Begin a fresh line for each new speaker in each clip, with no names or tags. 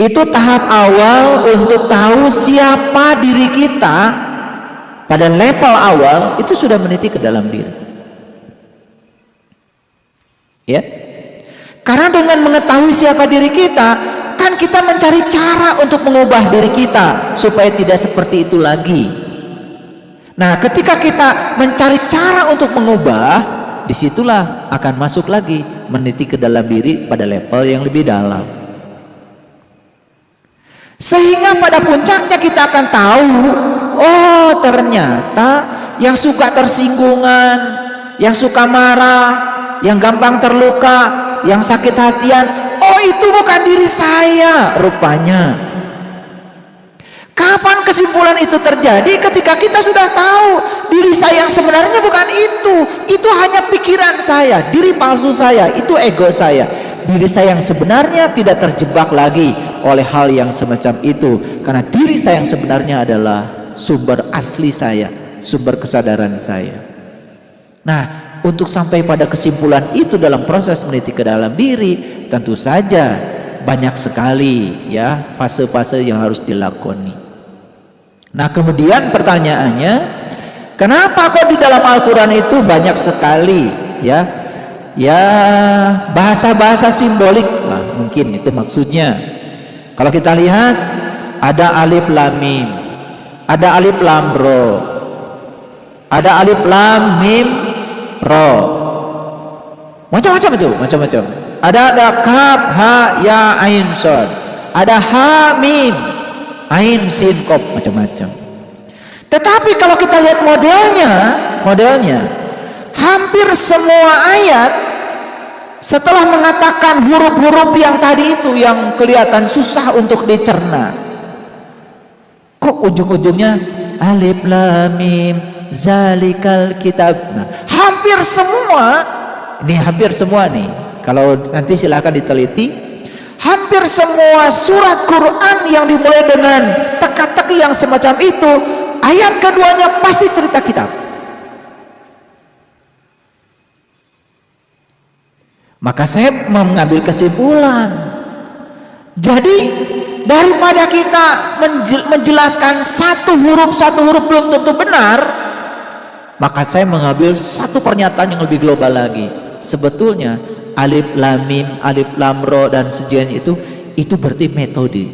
Itu tahap awal untuk tahu siapa diri kita. Pada level awal itu sudah meniti ke dalam diri. Ya. Karena dengan mengetahui siapa diri kita, kan kita mencari cara untuk mengubah diri kita supaya tidak seperti itu lagi. Nah, ketika kita mencari cara untuk mengubah, disitulah akan masuk lagi meniti ke dalam diri pada level yang lebih dalam. Sehingga pada puncaknya kita akan tahu, oh ternyata yang suka tersinggungan, yang suka marah, yang gampang terluka, yang sakit hatian, oh itu bukan diri saya rupanya. Kapan kesimpulan itu terjadi? Ketika kita sudah tahu diri saya yang sebenarnya bukan itu hanya pikiran saya, diri palsu saya, itu ego saya. Diri saya yang sebenarnya tidak terjebak lagi oleh hal yang semacam itu, karena diri saya yang sebenarnya adalah sumber asli saya, sumber kesadaran saya. Nah, untuk sampai pada kesimpulan itu dalam proses meniti ke dalam diri, tentu saja banyak sekali ya fase-fase yang harus dilakoni. Nah, kemudian pertanyaannya, kenapa kok di dalam Al-Quran itu banyak sekali ya bahasa-bahasa simbolik? Nah, mungkin itu maksudnya. Kalau kita lihat ada alif lam mim, ada alif lam ro, ada alif lam mim ro, macam-macam itu, macam-macam. Ada kaf ha ya ain shad, ada ha mim ain sin qaf, macam-macam. Tetapi kalau kita lihat modelnya hampir semua ayat setelah mengatakan huruf-huruf yang tadi itu yang kelihatan susah untuk dicerna, kok ujung-ujungnya alif lam mim zalikal kitab. Nah, hampir semua nih, kalau nanti silakan diteliti, hampir semua surat Quran yang dimulai dengan teka-teki yang semacam itu, ayat keduanya pasti cerita kitab. Maka saya mengambil kesimpulan, jadi daripada kita menjelaskan satu huruf belum tentu benar, maka saya mengambil satu pernyataan yang lebih global lagi. Sebetulnya alif lam mim, alif lam ro dan sejenisnya itu berarti metode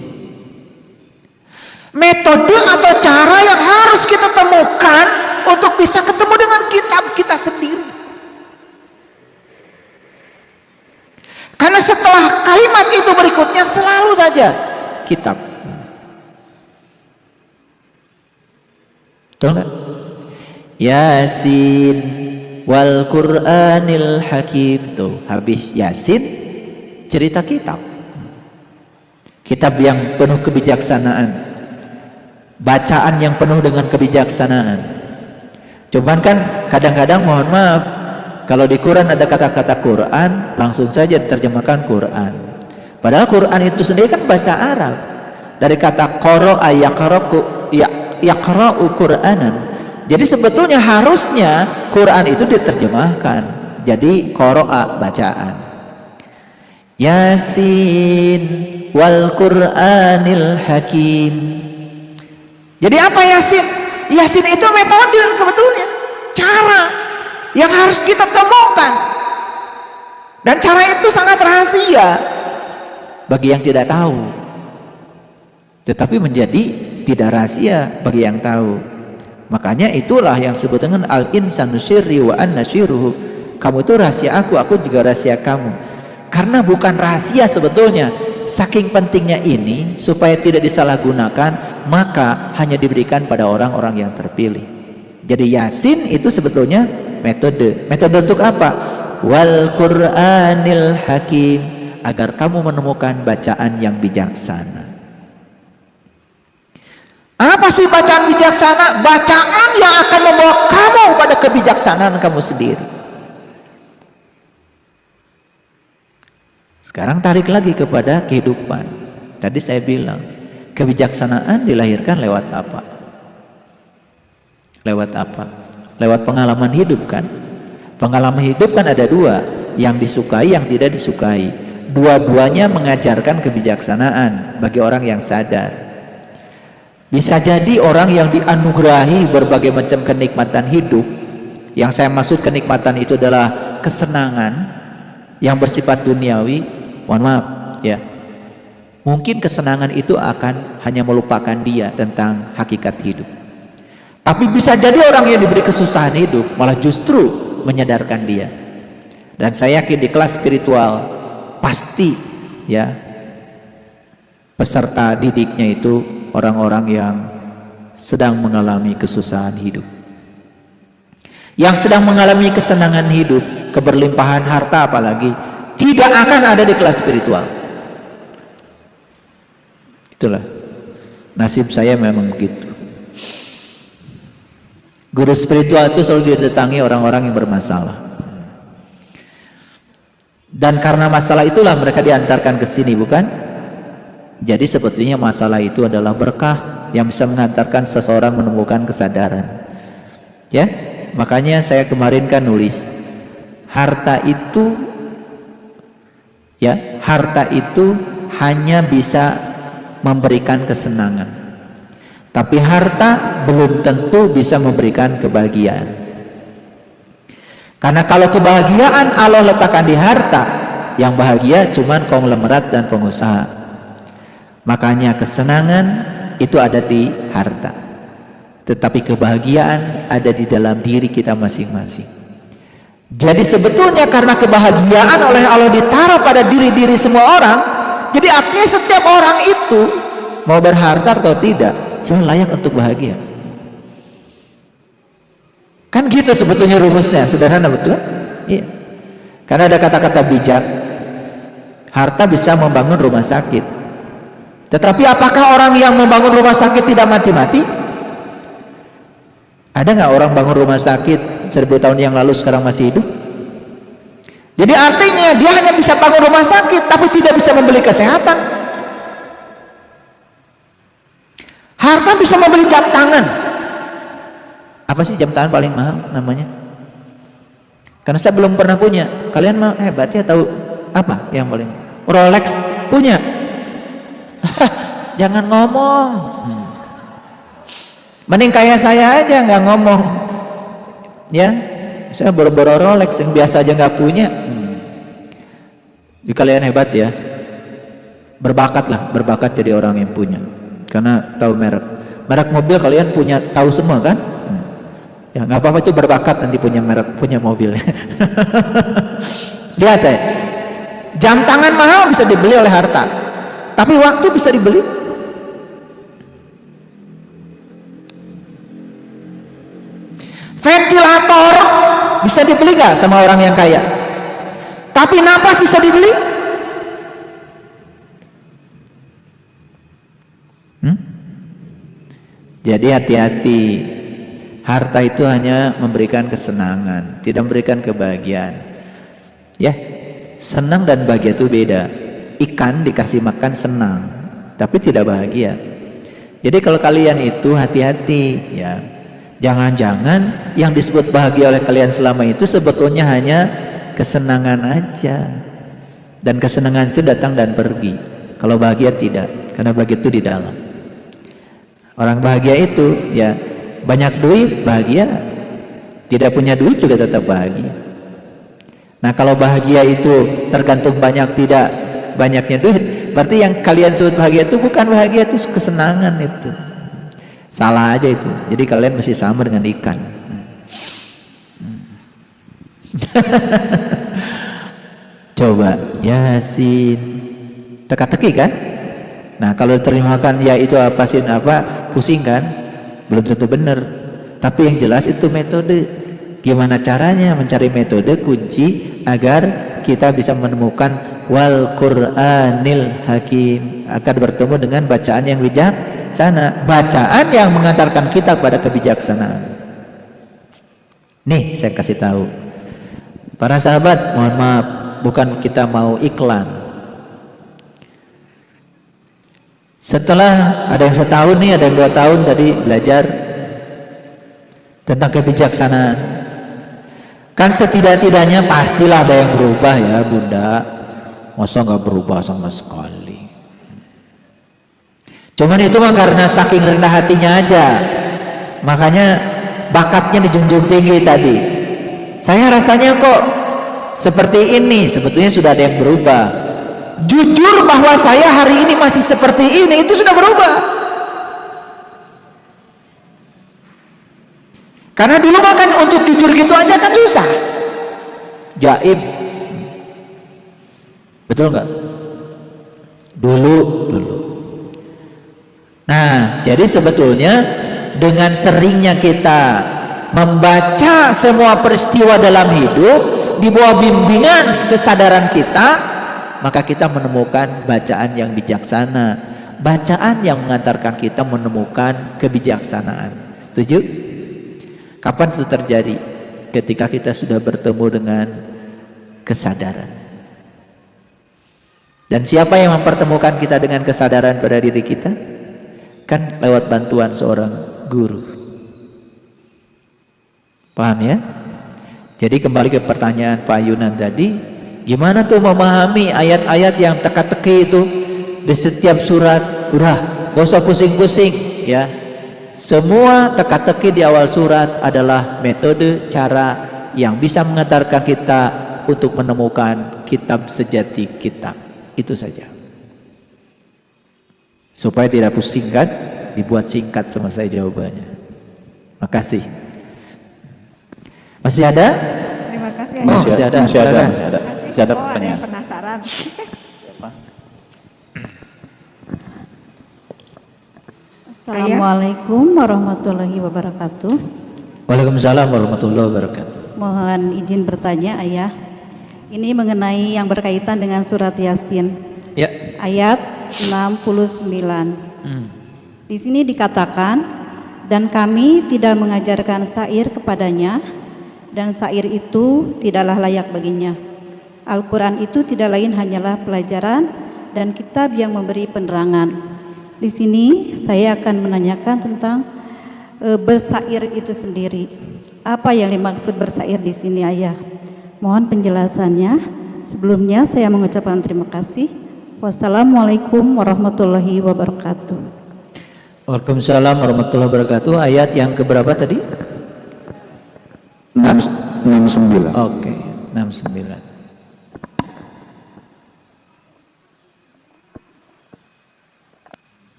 atau cara yang harus kita temukan untuk bisa ketemu dengan kitab kita sendiri. Karena setelah kalimat itu berikutnya selalu saja kitab. Betul nggak? Yasin wal Qur'anil Hakim. Tuh, habis Yasin cerita kitab. Kitab yang penuh kebijaksanaan, bacaan yang penuh dengan kebijaksanaan. Cuman kan kadang-kadang, mohon maaf, kalau di Quran ada kata-kata Quran, langsung saja diterjemahkan Quran. Padahal Quran itu sendiri kan bahasa Arab. Dari kata qara'a yaqra'u Qur'anan. Jadi sebetulnya harusnya Quran itu diterjemahkan jadi qara'a, bacaan. Yasin wal Qur'anil Hakim. Jadi apa Yasin? Yasin itu metode sebetulnya, cara yang harus kita temukan, dan cara itu sangat rahasia bagi yang tidak tahu, tetapi menjadi tidak rahasia bagi yang tahu. Makanya itulah yang disebut dengan al-insanu sirri wa anna sirruhu. Kamu itu rahasia aku juga rahasia kamu. Karena bukan rahasia sebetulnya, saking pentingnya ini supaya tidak disalahgunakan, maka hanya diberikan pada orang-orang yang terpilih. Jadi Yasin itu sebetulnya metode untuk apa? Wal Qur'anil Hakim, agar kamu menemukan bacaan yang bijaksana. Apa sih bacaan bijaksana? Bacaan yang akan membawa kamu pada kebijaksanaan kamu sendiri. Sekarang tarik lagi kepada kehidupan. Tadi saya bilang, kebijaksanaan dilahirkan lewat apa? Lewat apa? Lewat pengalaman hidup kan? Pengalaman hidup kan ada dua, yang disukai, yang tidak disukai. dua-duanya mengajarkan kebijaksanaan bagi orang yang sadar. Bisa jadi orang yang dianugerahi berbagai macam kenikmatan hidup, yang saya maksud kenikmatan itu adalah kesenangan yang bersifat duniawi, mohon maaf ya, mungkin kesenangan itu akan hanya melupakan dia tentang hakikat hidup. Tapi bisa jadi orang yang diberi kesusahan hidup malah justru menyadarkan dia. Dan saya yakin di kelas spiritual pasti ya peserta didiknya itu orang-orang yang sedang mengalami kesusahan hidup, yang sedang mengalami kesenangan hidup, keberlimpahan harta apalagi, tidak akan ada di kelas spiritual. Itulah nasib saya memang begitu. Guru spiritual itu selalu didatangi orang-orang yang bermasalah, dan karena masalah itulah mereka diantarkan ke sini, bukan? Jadi sebetulnya masalah itu adalah berkah yang bisa mengantarkan seseorang menemukan kesadaran. Ya, makanya saya kemarin kan nulis, harta itu hanya bisa memberikan kesenangan, tapi harta belum tentu bisa memberikan kebahagiaan. Karena kalau kebahagiaan Allah letakkan di harta, yang bahagia cuman konglomerat dan pengusaha. Makanya kesenangan itu ada di harta, tetapi kebahagiaan ada di dalam diri kita masing-masing. Jadi sebetulnya karena kebahagiaan oleh Allah ditaruh pada diri-diri semua orang, jadi artinya setiap orang itu mau berharta atau tidak, semua layak untuk bahagia. Kan gitu sebetulnya rumusnya, sederhana betul? Iya. Karena ada kata-kata bijak, harta bisa membangun rumah sakit. Tetapi apakah orang yang membangun rumah sakit tidak mati-mati? Ada nggak orang bangun rumah sakit 1000 tahun yang lalu sekarang masih hidup? Jadi artinya dia hanya bisa bangun rumah sakit tapi tidak bisa membeli kesehatan. Harta bisa membeli jam tangan. Apa sih jam tangan paling mahal namanya? Karena saya belum pernah punya. Kalian mah hebat ya, tahu apa yang paling? Rolex punya. Jangan ngomong. Mending kayak saya aja nggak ngomong. Ya, saya boro-boro Rolex yang biasa aja nggak punya. Jadi kalian hebat ya. Berbakat lah, berbakat jadi orang yang punya. Karena tahu merek mobil kalian punya, tahu semua kan? Ya nggak apa-apa, itu berbakat nanti punya merek, punya mobil. Lihat saya, jam tangan mahal bisa dibeli oleh harta, tapi waktu bisa dibeli. Ventilator bisa dibeli gak sama orang yang kaya? Tapi napas bisa dibeli? Jadi hati-hati, harta itu hanya memberikan kesenangan, tidak memberikan kebahagiaan. Ya, senang dan bahagia itu beda. Ikan dikasih makan senang, tapi tidak bahagia. Jadi kalau kalian itu hati-hati ya, jangan-jangan yang disebut bahagia oleh kalian selama itu sebetulnya hanya kesenangan aja, dan kesenangan itu datang dan pergi. Kalau bahagia tidak, karena bahagia itu di dalam. Orang bahagia itu ya banyak duit bahagia, tidak punya duit juga tetap bahagia. Nah kalau bahagia itu tergantung banyak tidak banyaknya duit, berarti yang kalian sebut bahagia itu bukan bahagia, itu kesenangan itu. Salah aja itu. Jadi kalian masih sama dengan ikan. Coba Yasin, teka-teki kan? Nah kalau terjemahkan ya itu apa sin apa, pusing kan? Belum tentu benar. Tapi yang jelas itu metode. Gimana caranya mencari metode kunci agar kita bisa menemukan wal Qur'anil Hakim, akan bertemu dengan bacaan yang bijaksana, bacaan yang mengantarkan kita pada kebijaksanaan. Nih saya kasih tahu para sahabat, mohon maaf, bukan kita mau iklan. Setelah ada yang setahun nih, ada yang 2 tahun tadi belajar tentang kebijaksanaan, kan setidak-tidaknya pastilah ada yang berubah ya Bunda. masa nggak berubah sama sekali. Cuman itu mah karena saking rendah hatinya aja, makanya bakatnya dijunjung tinggi tadi. Saya rasanya kok seperti ini, sebetulnya sudah ada yang berubah. Jujur bahwa saya hari ini masih seperti ini, itu sudah berubah. Karena dulu makan untuk jujur gitu aja kan susah, jaib, betul nggak? Dulu. Nah, jadi sebetulnya dengan seringnya kita membaca semua peristiwa dalam hidup di bawah bimbingan kesadaran kita, maka kita menemukan bacaan yang bijaksana, bacaan yang mengantarkan kita menemukan kebijaksanaan. Setuju? Kapan itu terjadi? Ketika kita sudah bertemu dengan kesadaran. Dan siapa yang mempertemukan kita dengan kesadaran pada diri kita? Kan lewat bantuan seorang guru. Paham ya? Jadi kembali ke pertanyaan Pak Yunan tadi, gimana tuh memahami ayat-ayat yang teka-teki itu di setiap surat? Udah, gak usah pusing-pusing ya. Semua teka-teki di awal surat adalah metode cara yang bisa mengantarkan kita untuk menemukan kitab sejati kita. Itu saja. Supaya tidak pusing kan, dibuat singkat sama saya jawabannya. Makasih. Masih ada?
Terima kasih.
Masih ada.
Masih ada.
Masih ada
pertanyaan.
yang penasaran.
Assalamualaikum warahmatullahi wabarakatuh.
Waalaikumsalam warahmatullahi wabarakatuh.
Mohon izin bertanya, Ayah. Ini mengenai yang berkaitan dengan surat Yasin.
Ya.
Ayat 69. Di sini dikatakan, dan kami tidak mengajarkan syair kepadanya, dan syair itu tidaklah layak baginya. Al-Quran itu tidak lain hanyalah pelajaran dan kitab yang memberi penerangan. Di sini saya akan menanyakan tentang bersair itu sendiri. Apa yang dimaksud bersair di sini, Ayah? Mohon penjelasannya. Sebelumnya saya mengucapkan terima kasih. Wassalamualaikum warahmatullahi wabarakatuh.
Waalaikumsalam warahmatullahi wabarakatuh. Ayat yang keberapa tadi?
69.
Oke, 69.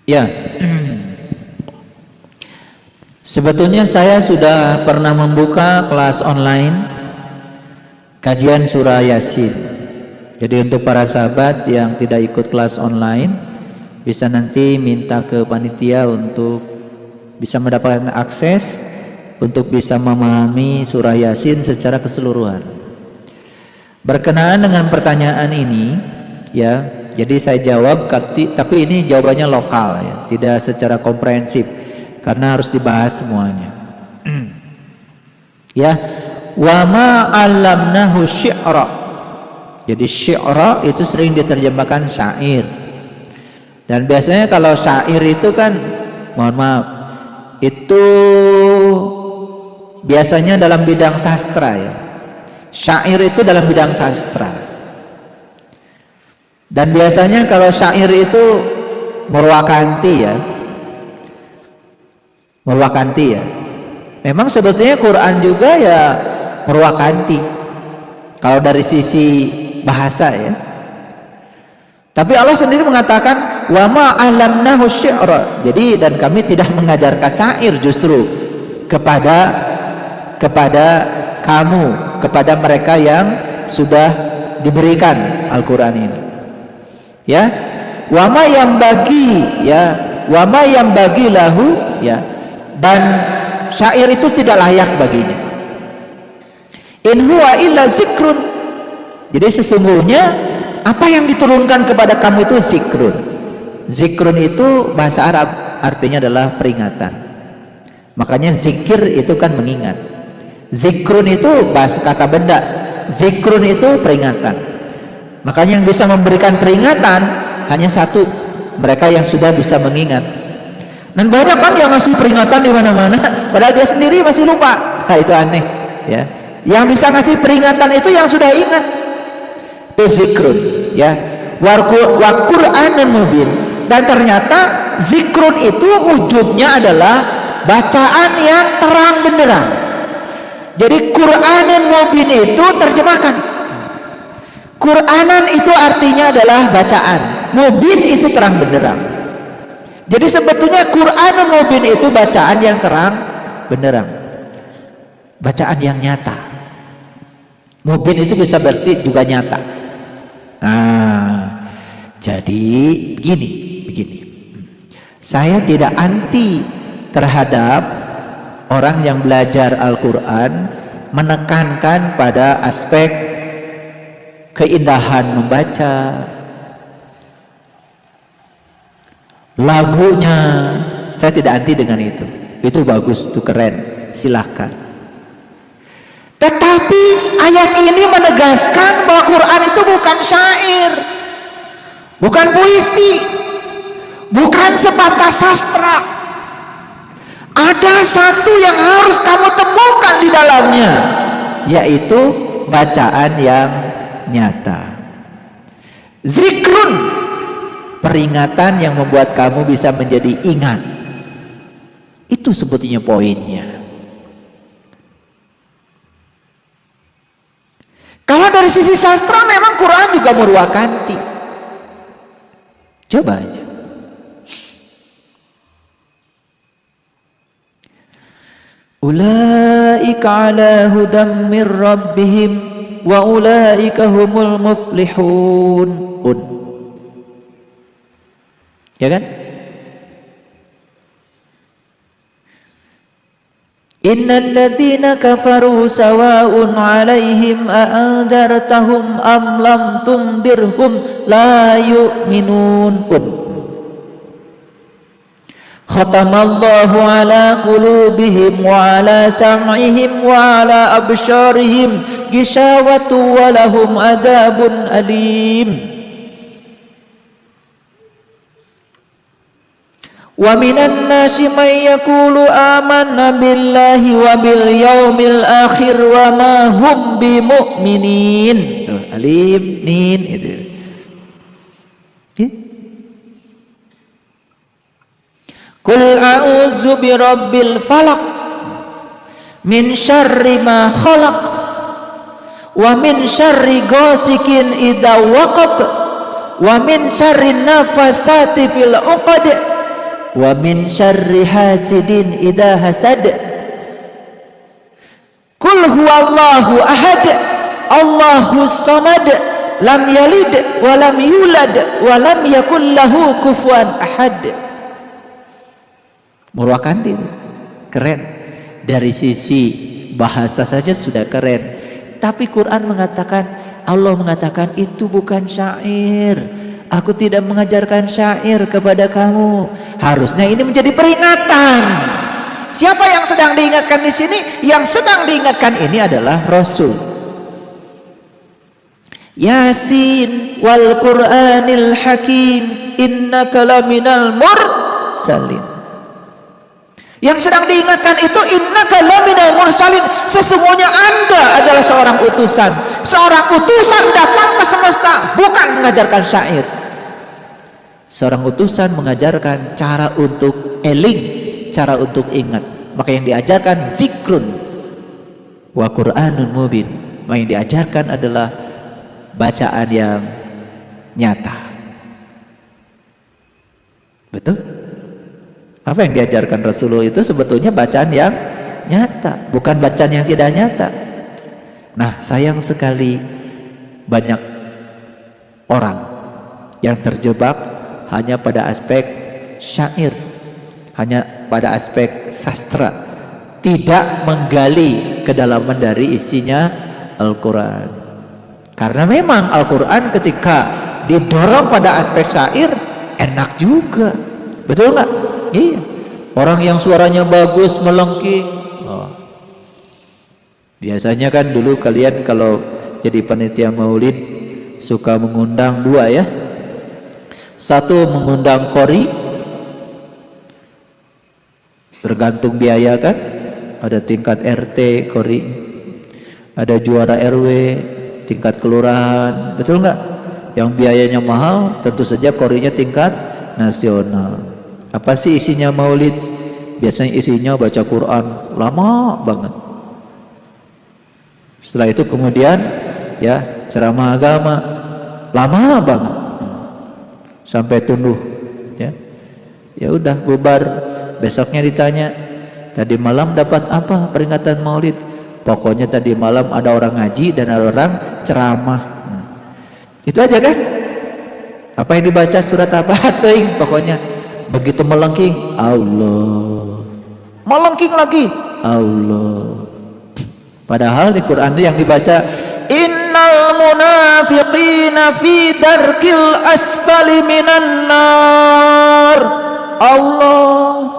Ya. Sebetulnya saya sudah pernah membuka kelas online kajian surah Yasin. Jadi untuk para sahabat yang tidak ikut kelas online, bisa nanti minta ke panitia untuk bisa mendapatkan akses untuk bisa memahami surah Yasin secara keseluruhan. Berkenaan dengan pertanyaan ini, ya, jadi saya jawab, tapi ini jawabannya lokal ya, tidak secara komprehensif karena harus dibahas semuanya. Ya, wa ma 'allamnahu syi'ra. Jadi syi'ra itu sering diterjemahkan syair. Dan biasanya kalau syair itu kan, mohon maaf, itu biasanya dalam bidang sastra ya. Syair itu dalam bidang sastra. Dan biasanya kalau syair itu murwakanti ya. Murwakanti ya. Memang sebetulnya Quran juga ya murwakanti kalau dari sisi bahasa ya. Tapi Allah sendiri mengatakan wa ma 'allamnahu syi'ra. Jadi dan kami tidak mengajarkan syair justru kepada kamu, kepada mereka yang sudah diberikan Al-Qur'an ini. Ya. Wa ma yang bagi ya, wa ma yang bagi lahu ya. Dan syair itu tidak layak baginya. In huwa illa zikrun. Jadi sesungguhnya apa yang diturunkan kepada kamu itu zikrun. Zikrun itu bahasa Arab artinya adalah peringatan. Makanya zikir itu kan mengingat. Zikrun itu bahasa kata benda. Zikrun itu peringatan. Makanya yang bisa memberikan peringatan hanya satu, mereka yang sudah bisa mengingat. Dan banyak kan yang ngasih peringatan di mana-mana, padahal dia sendiri masih lupa. Nah, itu aneh. ya. Yang bisa ngasih peringatan itu yang sudah ingat. Itu zikrun, ya. Wa Qur'anun mubin. Dan ternyata zikrun itu wujudnya adalah bacaan yang terang benderang. Jadi Qur'anun mubin itu terjemahkan. Qur'anan itu artinya adalah bacaan, mubin itu terang benderang. Jadi sebetulnya Qur'anun mubin itu bacaan yang terang benderang, bacaan yang nyata. Mubin itu bisa berarti juga nyata. Nah, jadi begini. Saya tidak anti terhadap orang yang belajar Al-Quran menekankan pada aspek keindahan membaca, lagunya. Saya tidak anti dengan itu bagus, itu keren, silahkan. Tetapi ayat ini menegaskan bahwa Quran itu bukan syair, bukan puisi, bukan sebatas sastra. Ada satu yang harus kamu temukan di dalamnya, yaitu bacaan yang nyata. Zikrun, peringatan yang membuat kamu bisa menjadi ingat. Itu sebetulnya poinnya. Kalau dari sisi sastra memang Quran juga murwakanti. Coba aja. Ulaika ala hudam mir rabbihim wa ulaika humul muflihun. Ya kan? Innal ladzina kafaru sawa'un 'alaihim a'andartahum am lam tundirhum la yu'minun. Khatamallahu ala qulubihim wa ala sam'ihim wa ala absharihim ghishawatu wa lahum adabun alim. Wa minan nasi may yaqulu amanna billahi wa bil yaumil akhir wa ma hum bimu'minin. Alif nin itu. Qul a'udzu birabbil falaq min syarri ma khalaq wa min syarri ghasikin idza waqab wa min syarri nafasati fil 'uqad wa min syarri hasidin idza hasad. Qul huwallahu ahad Allahus samad lam yalid wa lam yulad wa lam yakul lahu kufuwan ahad. Murwakanti, keren. Dari sisi bahasa saja sudah keren. Tapi Quran mengatakan, Allah mengatakan itu bukan syair. Aku tidak mengajarkan syair kepada kamu. Harusnya ini menjadi peringatan. Siapa yang sedang diingatkan di sini? Yang sedang diingatkan ini adalah Rasul. Yasin wal Qur'anil Hakim innaka laminal mursalin. Yang sedang diingatkan itu innaka laminal mursalin, sesungguhnya Anda adalah seorang utusan. Seorang utusan datang ke semesta bukan mengajarkan syair. Seorang utusan mengajarkan cara untuk eling, cara untuk ingat. Maka yang diajarkan zikrun wa Qur'anun mubin. Maka yang diajarkan adalah bacaan yang nyata. Betul? Apa yang diajarkan Rasulullah itu sebetulnya bacaan yang nyata, bukan bacaan yang tidak nyata. Nah, sayang sekali banyak orang yang terjebak hanya pada aspek syair, hanya pada aspek sastra, tidak menggali kedalaman dari isinya Al-Quran. Karena memang Al-Quran ketika didorong pada aspek syair enak juga, betul nggak? Iya, orang yang suaranya bagus melengking. Biasanya kan dulu kalian kalau jadi panitia maulid suka mengundang dua ya. Satu mengundang qori, tergantung biaya kan. Ada tingkat RT qori ada juara RW tingkat kelurahan, betul nggak? Yang biayanya mahal, tentu saja korinya tingkat nasional. Apa sih isinya maulid? Biasanya isinya baca Quran lama banget. Setelah itu kemudian ya ceramah agama lama banget sampai tunduh, ya. Ya udah bubar. Besoknya ditanya, tadi malam dapat apa peringatan maulid? Pokoknya tadi malam ada orang ngaji dan ada orang ceramah. Itu aja kan? Apa yang dibaca surat apa? Ting, pokoknya begitu melengking, Allah. Melengking lagi, Allah. Padahal di Quran yang dibaca, innal munafiqina fi darkil asfali minan nar. Allah.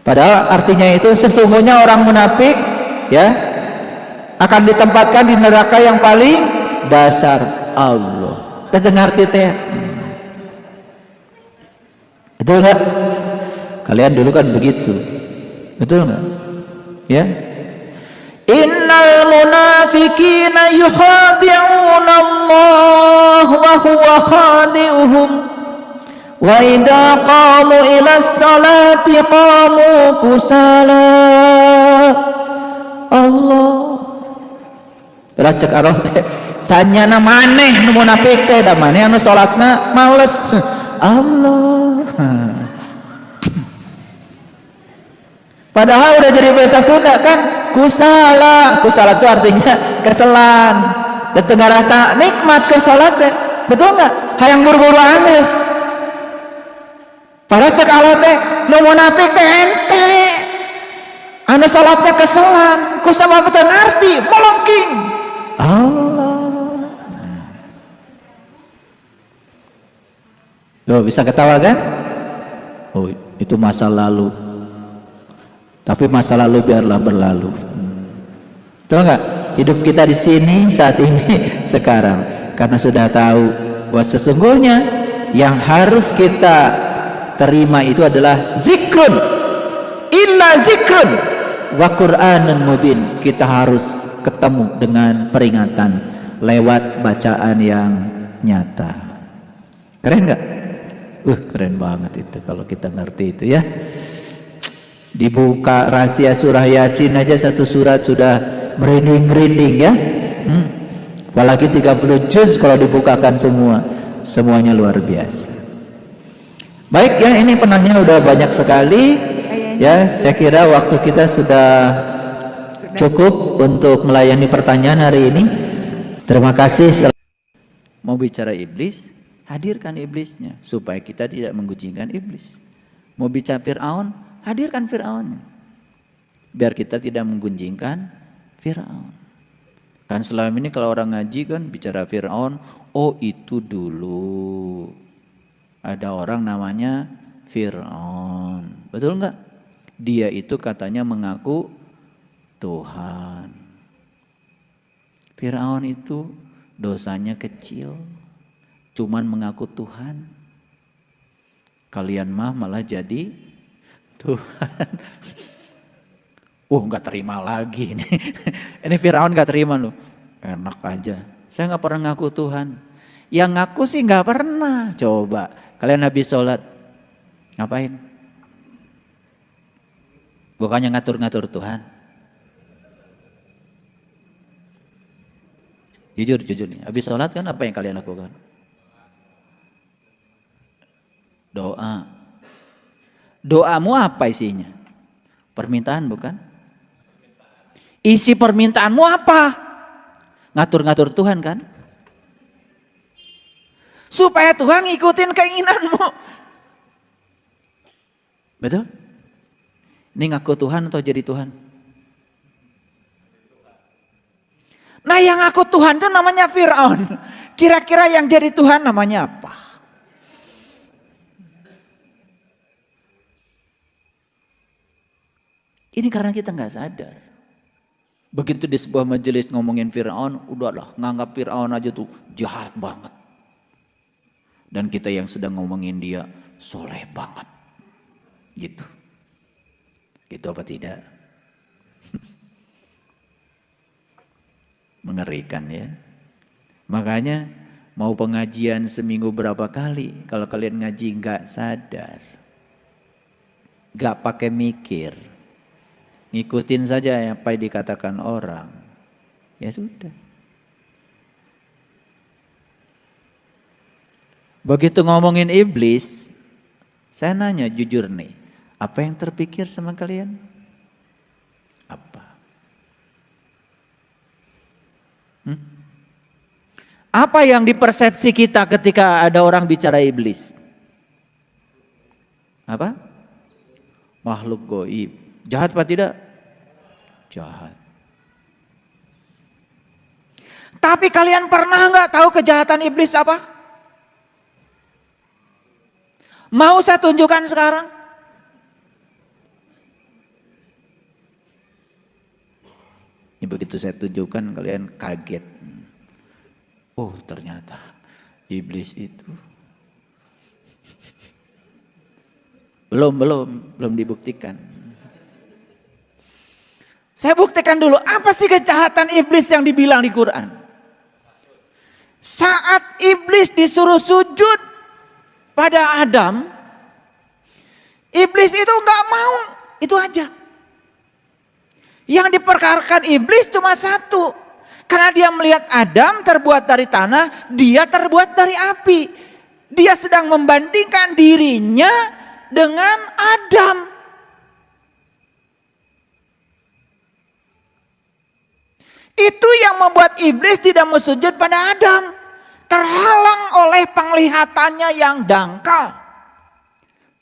Padahal artinya itu sesungguhnya orang munafik ya akan ditempatkan di neraka yang paling dasar. Allah. Udah dengar teh? Betul nggak? Kalian dulu kan begitu, betul nggak? Ya. Innal munafiqina yukhadi'una Allah wa huwa khadi'uhum wa idza qamu ila sholati qamu kusala. Allah. Racek arah teh sanyana maneh nu munafik teh da maneh anu salatna males. Allah. Padahal udah jadi bahasa Sunda kan, kusala. Kusala itu artinya keselan. Dan tengah rasa nikmat ke salat teh. Betul nggak? Hayang buru-buru anggeus. Para cek Allah teh nu munafik teh ente. Anu salatnya keselan, kusama betul ngarti, melengking. Allah. Loh, bisa ketawa kan? Oh, itu masa lalu. Tapi masa lalu biarlah berlalu. Tahu nggak? Hidup kita di sini saat ini sekarang karena sudah tahu bahwa sesungguhnya yang harus kita terima itu adalah zikrun, illa zikrun wa Qur'anun mubin. Kita harus ketemu dengan peringatan lewat bacaan yang nyata. Keren nggak? Keren banget itu kalau kita ngerti itu ya. Dibuka rahasia surah Yasin aja satu surat sudah merinding-merinding ya. Apalagi 30 juz kalau dibukakan semuanya luar biasa. Baik ya, ini penanya udah banyak sekali ya. Saya kira waktu kita sudah cukup untuk melayani pertanyaan hari ini. Terima kasih. Mau bicara iblis, hadirkan iblisnya supaya kita tidak menggunjingkan iblis. Mau bicara Fir'aun, hadirkan Fir'aunnya biar kita tidak menggunjingkan Fir'aun. Kan selama ini kalau orang ngaji kan bicara Fir'aun, oh itu dulu ada orang namanya Fir'aun, betul nggak? Dia itu katanya mengaku Tuhan. Fir'aun itu dosanya kecil, cuman mengaku Tuhan. Kalian mah malah jadi Tuhan. Nggak terima lagi nih. Ini Firaun nggak terima loh. Enak aja. Saya nggak pernah ngaku Tuhan. Yang ngaku sih nggak pernah. Coba kalian habis sholat ngapain? Bukannya ngatur-ngatur Tuhan. Jujur nih. Habis sholat kan apa yang kalian lakukan? Doa. Doamu apa isinya? Permintaan bukan? Isi permintaanmu apa? Ngatur-ngatur Tuhan kan? Supaya Tuhan ngikutin keinginanmu. Betul? Ini ngaku Tuhan atau jadi Tuhan? Nah yang ngaku Tuhan itu namanya Fir'aun. Kira-kira yang jadi Tuhan namanya apa? Ini karena kita nggak sadar. Begitu di sebuah majelis ngomongin Fir'aun, udahlah nganggap Fir'aun aja tuh jahat banget. Dan kita yang sedang ngomongin dia soleh banget. Gitu. Gitu apa tidak? Mengerikan ya. Makanya mau pengajian seminggu berapa kali, kalau kalian ngaji nggak sadar, nggak pakai mikir, ngikutin saja apa yang dikatakan orang, ya sudah. Begitu ngomongin iblis, saya nanya jujur nih, apa yang terpikir sama kalian? Apa? Apa yang dipersepsi kita ketika ada orang bicara iblis? Apa? Makhluk goib. Jahat apa tidak? Jahat. Tapi kalian pernah nggak tahu kejahatan iblis apa? Mau saya tunjukkan sekarang? Ini begitu saya tunjukkan kalian kaget. Oh ternyata iblis itu belum dibuktikan. Saya buktikan dulu apa sih kejahatan iblis yang dibilang di Quran. Saat iblis disuruh sujud pada Adam, iblis itu nggak mau, itu aja. Yang diperkarakan iblis cuma satu. Karena dia melihat Adam terbuat dari tanah, dia terbuat dari api. Dia sedang membandingkan dirinya dengan Adam. Itu yang membuat iblis tidak mau sujud pada Adam. Terhalang oleh penglihatannya yang dangkal.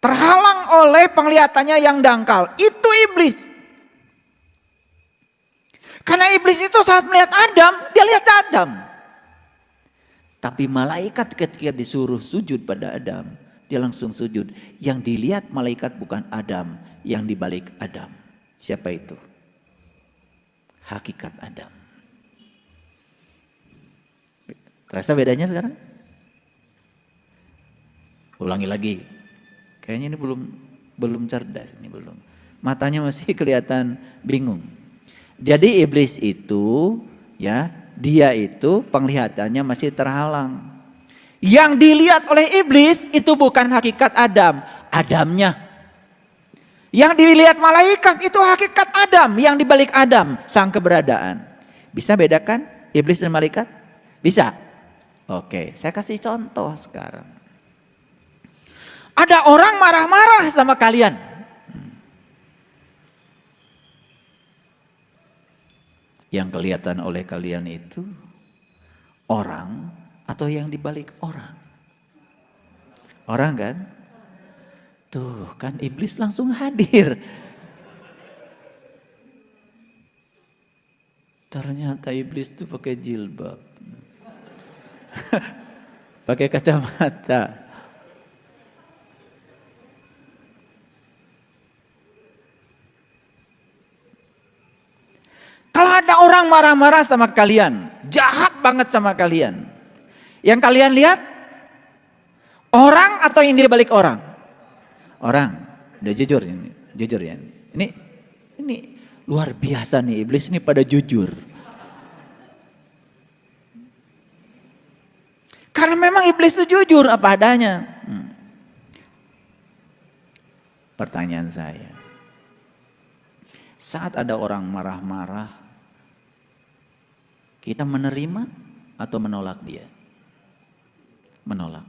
Terhalang oleh penglihatannya yang dangkal. Itu iblis. Karena iblis itu saat melihat Adam, dia lihat Adam. Tapi malaikat ketika disuruh sujud pada Adam, dia langsung sujud. Yang dilihat malaikat bukan Adam, yang dibalik Adam. Siapa itu? Hakikat Adam. Terasa bedanya sekarang? Ulangi lagi. Kayaknya ini belum cerdas, ini belum. Matanya masih kelihatan bingung. Jadi iblis itu ya, dia itu penglihatannya masih terhalang. Yang dilihat oleh iblis itu bukan hakikat Adam, Adamnya. Yang dilihat malaikat itu hakikat Adam, yang dibalik Adam, sang keberadaan. Bisa bedakan iblis dan malaikat? Bisa? Oke, saya kasih contoh sekarang. Ada orang marah-marah sama kalian. Yang kelihatan oleh kalian itu orang atau yang dibalik orang? Orang kan? Tuh kan iblis langsung hadir. Ternyata iblis tuh pakai jilbab. Pakai kacamata. Kalau ada orang marah-marah sama kalian, jahat banget sama kalian. Yang kalian lihat, orang atau yang di balik orang? Orang. Udah jujur ini, jujur ya. Ini luar biasa nih, iblis ini pada jujur. Karena memang iblis itu jujur apa adanya. Pertanyaan saya, saat ada orang marah-marah, kita menerima atau menolak dia? Menolak.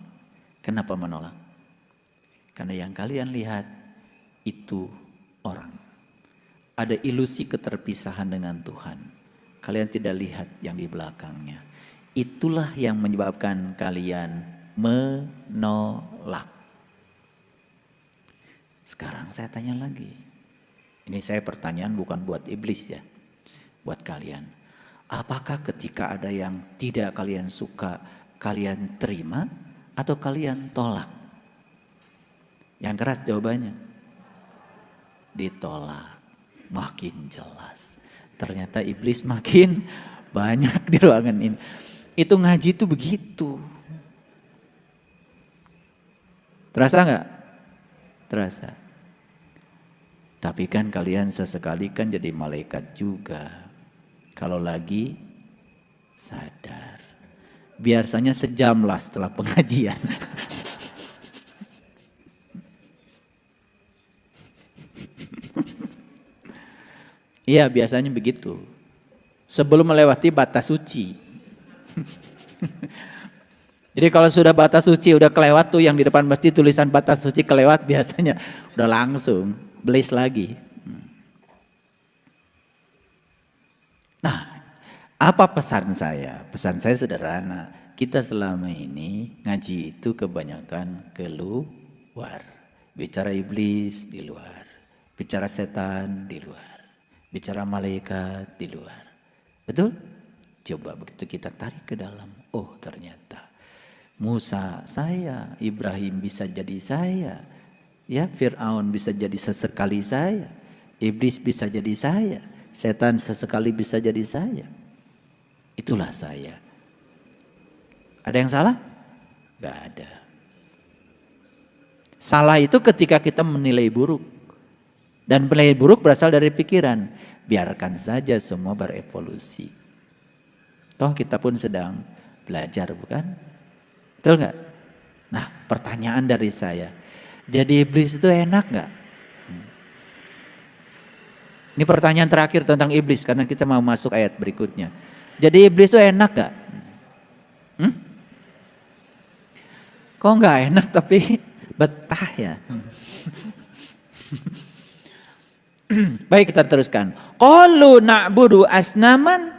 Kenapa menolak? Karena yang kalian lihat itu orang. Ada ilusi keterpisahan dengan Tuhan. Kalian tidak lihat yang di belakangnya. Itulah yang menyebabkan kalian menolak. Sekarang saya tanya lagi. Ini saya pertanyaan bukan buat iblis ya. Buat kalian. Apakah ketika ada yang tidak kalian suka, kalian terima atau kalian tolak? Yang keras jawabannya. Ditolak. Makin jelas. Ternyata iblis makin banyak di ruangan ini. Itu ngaji itu begitu. Terasa nggak? Terasa. Tapi kan kalian sesekali kan jadi malaikat juga. Kalau lagi sadar. Biasanya sejam lah setelah pengajian. Iya, biasanya begitu. Sebelum melewati batas suci. Jadi kalau sudah batas suci udah kelewat tuh, yang di depan masjid tulisan batas suci kelewat, biasanya udah langsung belis lagi. Nah, apa pesan saya? Pesan saya sederhana. Kita selama ini ngaji itu kebanyakan keluar. Bicara iblis di luar. Bicara setan di luar. Bicara malaikat di luar. Betul? Coba begitu kita tarik ke dalam. Oh, ternyata Musa saya, Ibrahim bisa jadi saya. Ya, Fir'aun bisa jadi sesekali saya. Iblis bisa jadi saya. Setan sesekali bisa jadi saya. Itulah saya. Ada yang salah? Gak ada. Salah itu ketika kita menilai buruk. Dan penilaian buruk berasal dari pikiran. Biarkan saja semua berevolusi. Toh kita pun sedang belajar, bukan? Betul nggak? Nah, pertanyaan dari saya. Jadi iblis itu enak nggak? Ini pertanyaan terakhir tentang iblis karena kita mau masuk ayat berikutnya. Jadi iblis itu enak nggak? Kok nggak enak tapi betah ya? Baik, kita teruskan. Qalu na'budu asnaman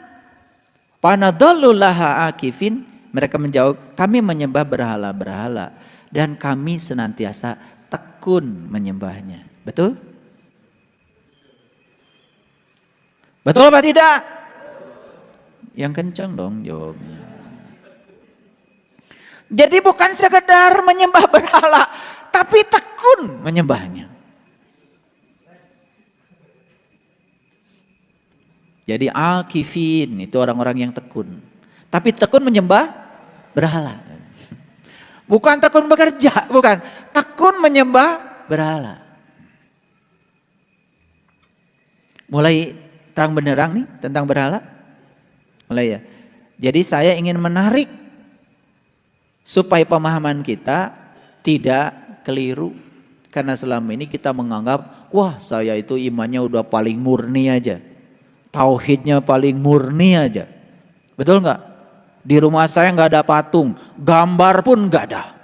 panadallu laha akifin. Mereka menjawab, kami menyembah berhala-berhala dan kami senantiasa tekun menyembahnya. Betul? Betul apa tidak? Yang kencang dong jawabnya. Jadi bukan sekedar menyembah berhala, tapi tekun menyembahnya. Jadi akifin itu orang-orang yang tekun. Tapi tekun menyembah berhala. Bukan tekun bekerja, bukan. Tekun menyembah berhala. Mulai terang benderang nih tentang berhala. Mulai ya. Jadi saya ingin menarik supaya pemahaman kita tidak keliru. Karena selama ini kita menganggap, wah saya itu imannya udah paling murni aja. Tauhidnya paling murni aja. Betul nggak? Di rumah saya nggak ada patung, gambar pun nggak ada.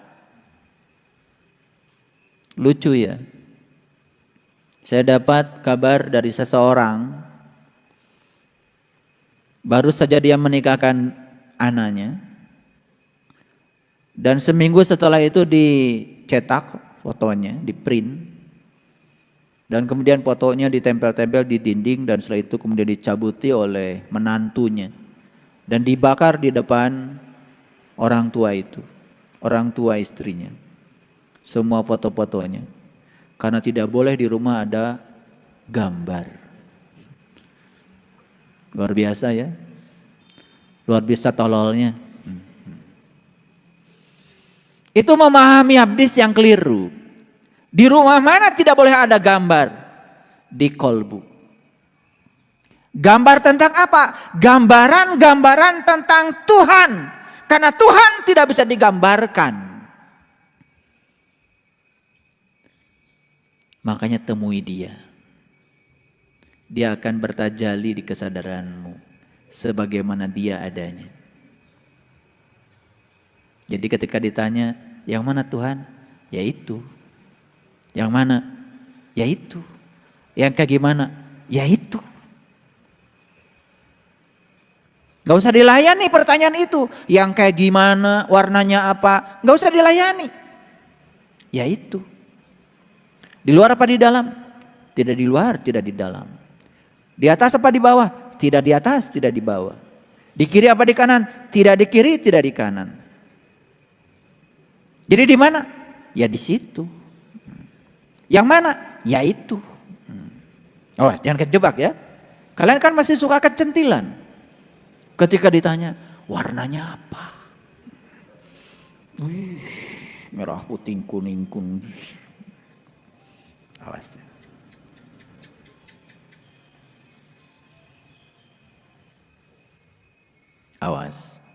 Lucu ya. Saya dapat kabar dari seseorang, baru saja dia menikahkan anaknya, dan seminggu setelah itu dicetak fotonya, di print. Dan kemudian fotonya ditempel-tempel di dinding dan setelah itu kemudian dicabuti oleh menantunya. Dan dibakar di depan orang tua itu, orang tua istrinya. Semua foto-fotonya. Karena tidak boleh di rumah ada gambar. Luar biasa ya. Luar biasa tololnya. Itu memahami hadis yang keliru. Di rumah mana tidak boleh ada gambar? Di kolbu. Gambar tentang apa? Gambaran-gambaran tentang Tuhan. Karena Tuhan tidak bisa digambarkan. Makanya temui dia. Dia akan bertajali di kesadaranmu. Sebagaimana dia adanya. Jadi ketika ditanya, yang mana Tuhan? Ya itu. Yang mana? Ya itu. Yang kayak gimana? Ya itu. Gak usah dilayani pertanyaan itu. Yang kayak gimana, warnanya apa? Gak usah dilayani. Ya itu. Di luar apa di dalam? Tidak di luar, tidak di dalam. Di atas apa di bawah? Tidak di atas, tidak di bawah. Di kiri apa di kanan? Tidak di kiri, tidak di kanan. Jadi di mana? Ya di situ. Yang mana? Ya itu. Oh, jangan kejebak ya. Kalian kan masih suka kecentilan. Ketika ditanya, warnanya apa? Wih, merah, putih, kuning, kuning. Awas. Awas.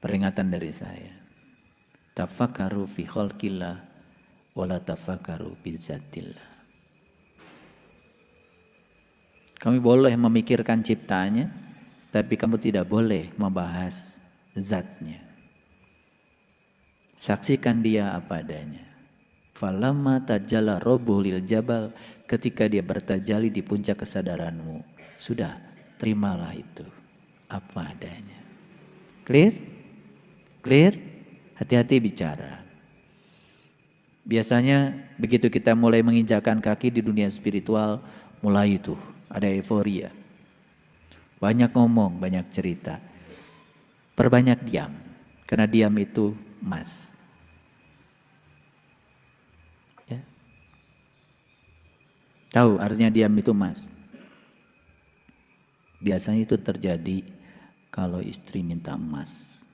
Peringatan dari saya. Tafakkaru fi khalqillah wala tafakkaru bi zatillah. Kami boleh memikirkan ciptaannya, tapi kamu tidak boleh membahas zatnya. Saksikan dia apa adanya. Falamma tajalla rabbuhu lil jabal, ketika dia bertajalli di puncak kesadaranmu, sudah terimalah itu apa adanya. Clear? Clear? Hati-hati bicara. Biasanya begitu kita mulai menginjakkan kaki di dunia spiritual, mulai itu ada euforia. Banyak ngomong, banyak cerita. Perbanyak diam, karena diam itu emas. Tahu artinya diam itu emas. Biasanya itu terjadi kalau istri minta emas,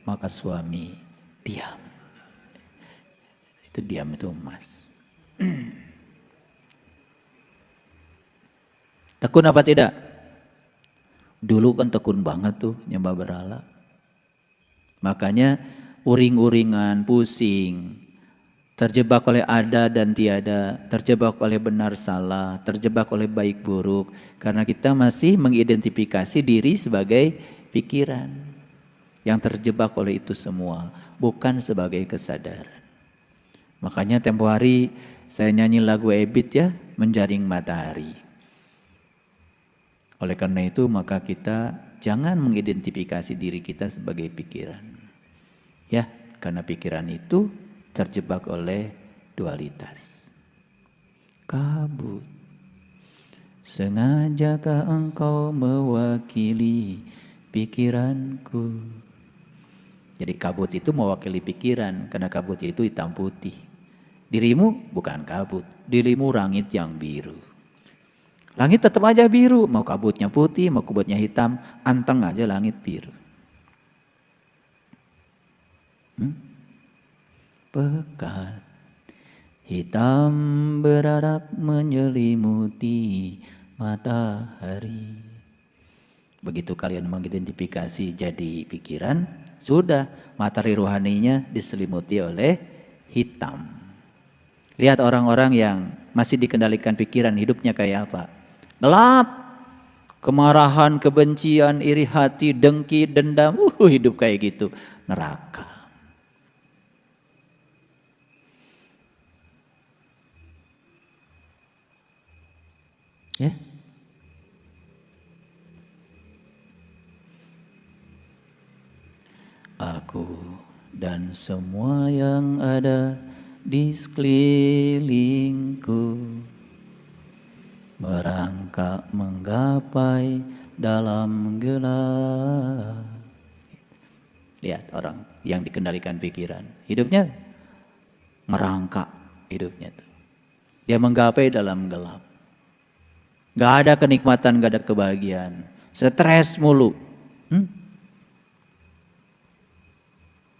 maka suami diam. Itu diam itu emas. Tekun apa tidak? Dulu kan tekun banget tuh nyembah berhala. Makanya uring-uringan, pusing. Terjebak oleh ada dan tiada, terjebak oleh benar salah, terjebak oleh baik buruk. Karena kita masih mengidentifikasi diri sebagai pikiran yang terjebak oleh itu semua, bukan sebagai kesadaran. Makanya tempo hari saya nyanyi lagu Ebit ya, Menjaring Matahari. Oleh karena itu maka kita jangan mengidentifikasi diri kita sebagai pikiran. Ya, karena pikiran itu terjebak oleh dualitas. Kabut, sengajakah engkau mewakili pikiranku? Jadi kabut itu mewakili pikiran, karena kabut itu hitam putih. Dirimu bukan kabut, dirimu langit yang biru. Langit tetap aja biru, mau kabutnya putih, mau kabutnya hitam, anteng aja langit biru. Pekat hitam berarak menyelimuti matahari. Begitu kalian mengidentifikasi jadi pikiran, sudah matahari rohaninya diselimuti oleh hitam. Lihat orang-orang yang masih dikendalikan pikiran, hidupnya kayak apa? Gelap, kemarahan, kebencian, iri hati, dengki, dendam, hidup kayak gitu, neraka. Ya. Aku dan semua yang ada di sekelilingku merangkak menggapai dalam gelap. Lihat orang yang dikendalikan pikiran, hidupnya merangkak, hidupnya tuh. Dia menggapai dalam gelap. Gak ada kenikmatan, gak ada kebahagiaan. Stres mulu.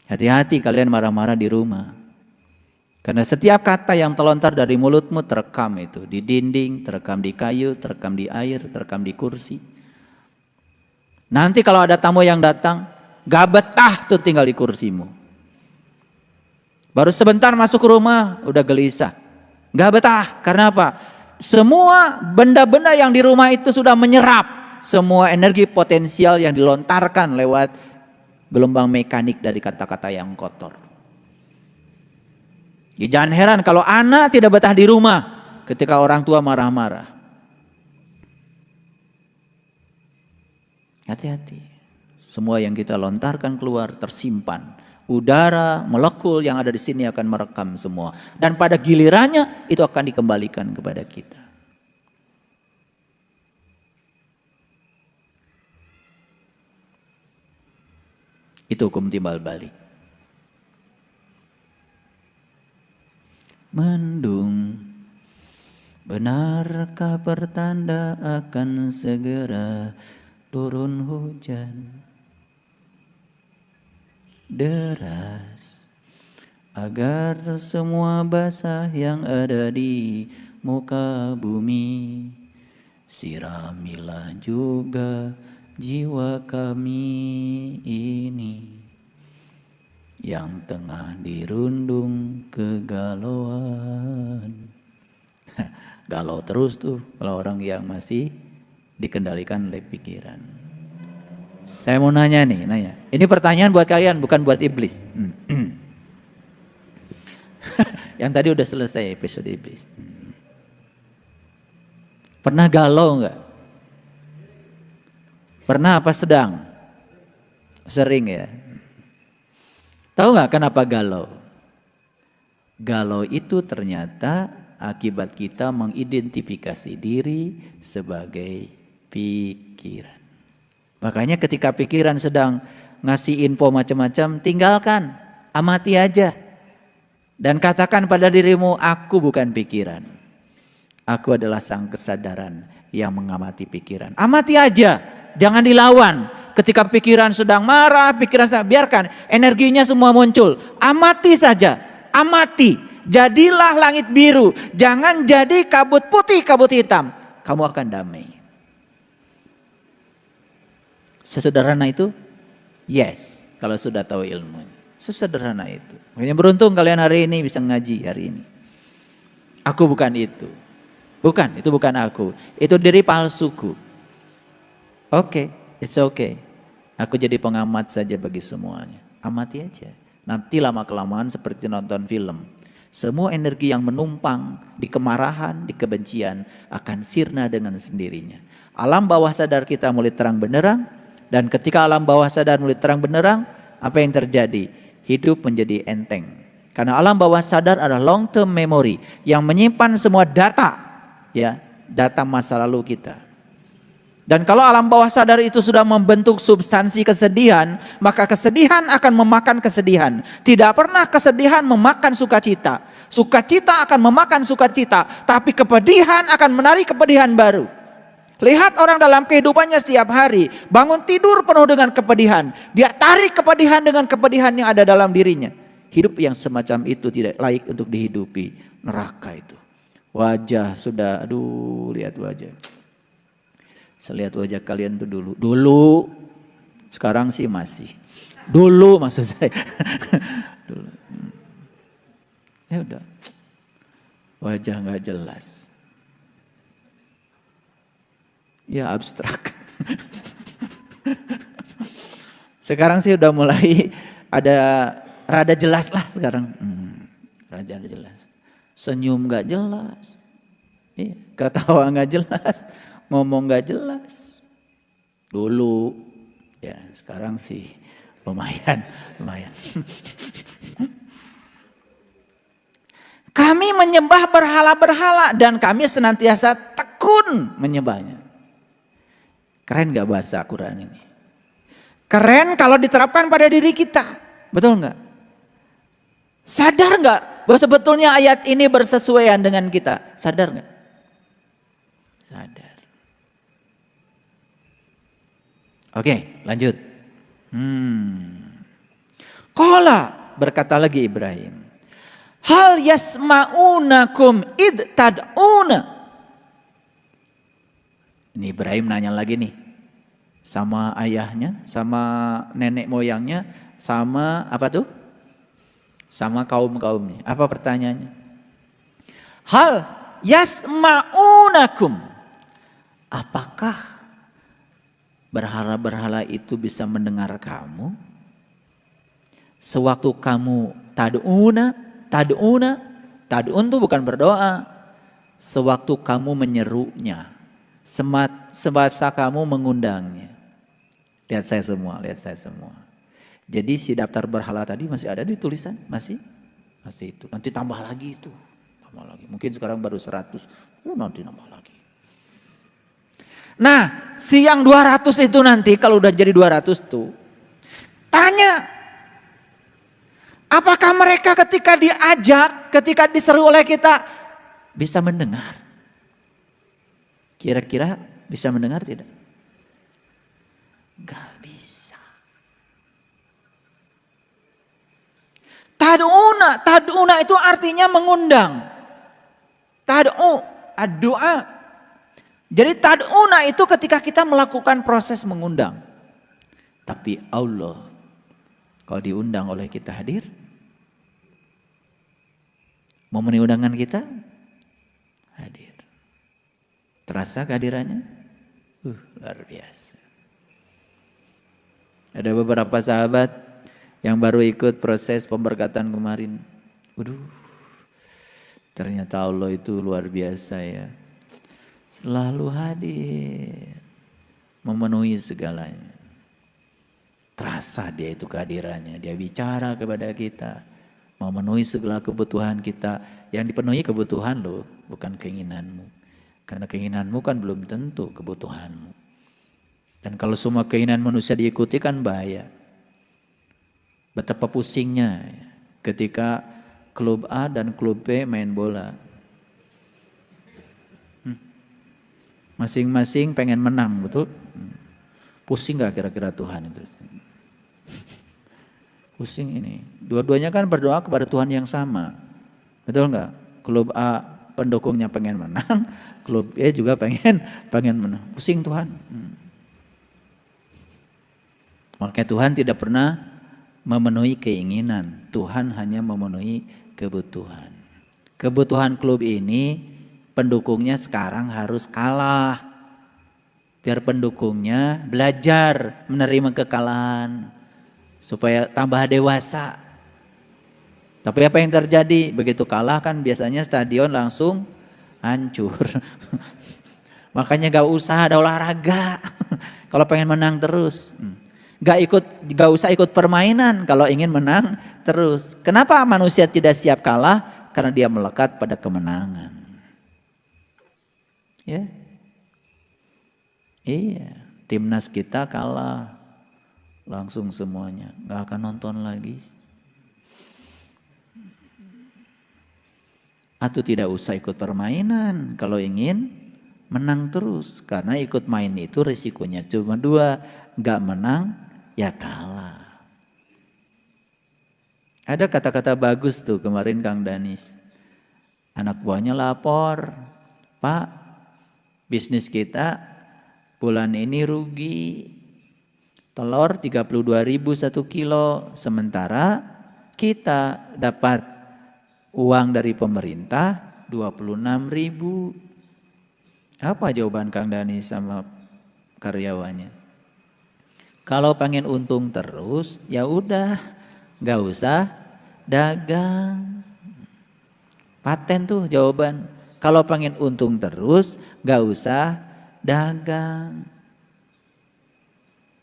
Hati-hati kalian marah-marah di rumah. Karena setiap kata yang terlontar dari mulutmu terekam itu. Di dinding, terekam di kayu, terekam di air, terekam di kursi. Nanti kalau ada tamu yang datang, gak betah tuh tinggal di kursimu. Baru sebentar masuk ke rumah, udah gelisah. Gak betah, karena apa? Semua benda-benda yang di rumah itu sudah menyerap semua energi potensial yang dilontarkan lewat gelombang mekanik dari kata-kata yang kotor. Ya, jangan heran kalau anak tidak betah di rumah ketika orang tua marah-marah. Hati-hati. Semua yang kita lontarkan keluar tersimpan. Udara, molekul yang ada di sini akan merekam semua. Dan pada gilirannya itu akan dikembalikan kepada kita. Itu hukum timbal balik. Mendung, benarkah pertanda akan segera turun hujan? Deras, agar semua basah yang ada di muka bumi. Siramilah juga jiwa kami ini yang tengah dirundung kegalauan. Galau terus tuh kalau orang yang masih dikendalikan oleh pikiran. Saya mau nanya. Ini pertanyaan buat kalian, bukan buat iblis. Yang tadi udah selesai episode iblis. Pernah galau nggak? Pernah apa sedang? Sering ya. Tahu nggak kenapa galau? Galau itu ternyata akibat kita mengidentifikasi diri sebagai pikiran. Makanya ketika pikiran sedang ngasih info macam-macam, tinggalkan, amati aja. Dan katakan pada dirimu, aku bukan pikiran. Aku adalah sang kesadaran yang mengamati pikiran. Amati aja, jangan dilawan. Ketika pikiran sedang marah, pikiran sedang, biarkan energinya semua muncul. Amati saja, amati. Jadilah langit biru, jangan jadi kabut putih, kabut hitam. Kamu akan damai. Sesederhana itu? Yes, kalau sudah tahu ilmunya. Sesederhana itu. Makanya beruntung kalian hari ini bisa ngaji hari ini. Aku bukan itu. Bukan, itu bukan aku. Itu diri palsuku. Oke, it's okay. Aku jadi pengamat saja bagi semuanya. Amati aja. Nanti lama-kelamaan seperti nonton film. Semua energi yang menumpang di kemarahan, di kebencian akan sirna dengan sendirinya. Alam bawah sadar kita mulai terang benderang. Dan ketika alam bawah sadar mulai terang benderang, apa yang terjadi? Hidup menjadi enteng. Karena alam bawah sadar adalah long term memory yang menyimpan semua data, ya, data masa lalu kita. Dan kalau alam bawah sadar itu sudah membentuk substansi kesedihan, maka kesedihan akan memakan kesedihan. Tidak pernah kesedihan memakan sukacita. Sukacita akan memakan sukacita, tapi kepedihan akan menarik kepedihan baru. Lihat orang dalam kehidupannya setiap hari, bangun tidur penuh dengan kepedihan. Dia tarik kepedihan dengan kepedihan yang ada dalam dirinya. Hidup yang semacam itu tidak layak untuk dihidupi. Neraka itu. Wajah sudah, aduh, lihat wajah. Saya lihat wajah kalian tuh dulu, sekarang sih masih. Dulu maksud saya. Dulu. Ya udah, wajah nggak jelas. Ya abstrak. Sekarang sih udah mulai ada rada jelas lah sekarang. Rada jelas. Senyum nggak jelas. Ketawa nggak jelas. Ngomong gak jelas. Dulu ya, sekarang sih lumayan. Kami menyembah berhala-berhala dan kami senantiasa tekun menyembahnya. Keren gak bahasa Quran ini? Keren kalau diterapkan pada diri kita. Betul gak? Sadar gak bahwa sebetulnya ayat ini bersesuaian dengan kita? Sadar gak? Sadar. Oke, lanjut. Qala, berkata lagi Ibrahim. Hal yasma'unakum id tad'una. Ini Ibrahim nanya lagi nih. Sama ayahnya, sama nenek moyangnya, sama apa tuh? Sama kaum-kaumnya. Apa pertanyaannya? Hal yasma'unakum. Apakah berhala-berhala itu bisa mendengar kamu? Sewaktu kamu tad'un itu bukan berdoa. Sewaktu kamu menyerunya, semasa kamu mengundangnya. Lihat saya semua. Jadi si daftar berhala tadi masih ada di tulisan? Masih itu. Nanti tambah lagi itu. Mungkin sekarang baru 100. Nanti nambah lagi. Nah, si yang 200 itu nanti kalau udah jadi 200 tuh tanya, apakah mereka ketika diajak, ketika diseru oleh kita bisa mendengar? Kira-kira bisa mendengar tidak? Gak bisa. Tad'una itu artinya mengundang. Tad'u, ad-du'a. Jadi tad'una itu ketika kita melakukan proses mengundang. Tapi Allah, kalau diundang oleh kita hadir, memenuhi undangan kita, hadir. Terasa kehadirannya? Luar biasa. Ada beberapa sahabat yang baru ikut proses pemberkatan kemarin. Waduh, ternyata Allah itu luar biasa ya. Selalu hadir, memenuhi segalanya. Terasa dia itu kehadirannya, dia bicara kepada kita, memenuhi segala kebutuhan kita. Yang dipenuhi kebutuhan loh, bukan keinginanmu. Karena keinginanmu kan belum tentu kebutuhanmu. Dan kalau semua keinginan manusia diikuti kan bahaya. Betapa pusingnya ketika klub A dan klub B main bola. Masing-masing pengen menang, betul? Pusing gak kira-kira Tuhan itu? Pusing ini. Dua-duanya kan berdoa kepada Tuhan yang sama. Betul gak? Klub A pendukungnya pengen menang, klub B juga pengen menang. Pusing Tuhan. Makanya Tuhan tidak pernah memenuhi keinginan. Tuhan hanya memenuhi kebutuhan. Kebutuhan klub ini pendukungnya sekarang harus kalah. Biar pendukungnya belajar menerima kekalahan. Supaya tambah dewasa. Tapi apa yang terjadi? Begitu kalah kan biasanya stadion langsung hancur. Makanya gak usah ada olahraga. Kalau pengen menang terus. Gak usah ikut permainan kalau ingin menang terus. Kenapa manusia tidak siap kalah? Karena dia melekat pada kemenangan. Ya, iya, timnas kita kalah, langsung semuanya, nggak akan nonton lagi. Atau tidak usah ikut permainan kalau ingin menang terus, karena ikut main itu risikonya cuma dua, nggak menang ya kalah. Ada kata-kata bagus tuh kemarin Kang Danis, anak buahnya lapor, Pak. Bisnis kita bulan ini rugi, telur 32.000 1 kilo, sementara kita dapat uang dari pemerintah 26.000. Apa jawaban Kang Dani sama karyawannya? Kalau pengen untung terus, ya udah, nggak usah dagang. Paten tuh jawaban. Kalau pengen untung terus, gak usah dagang.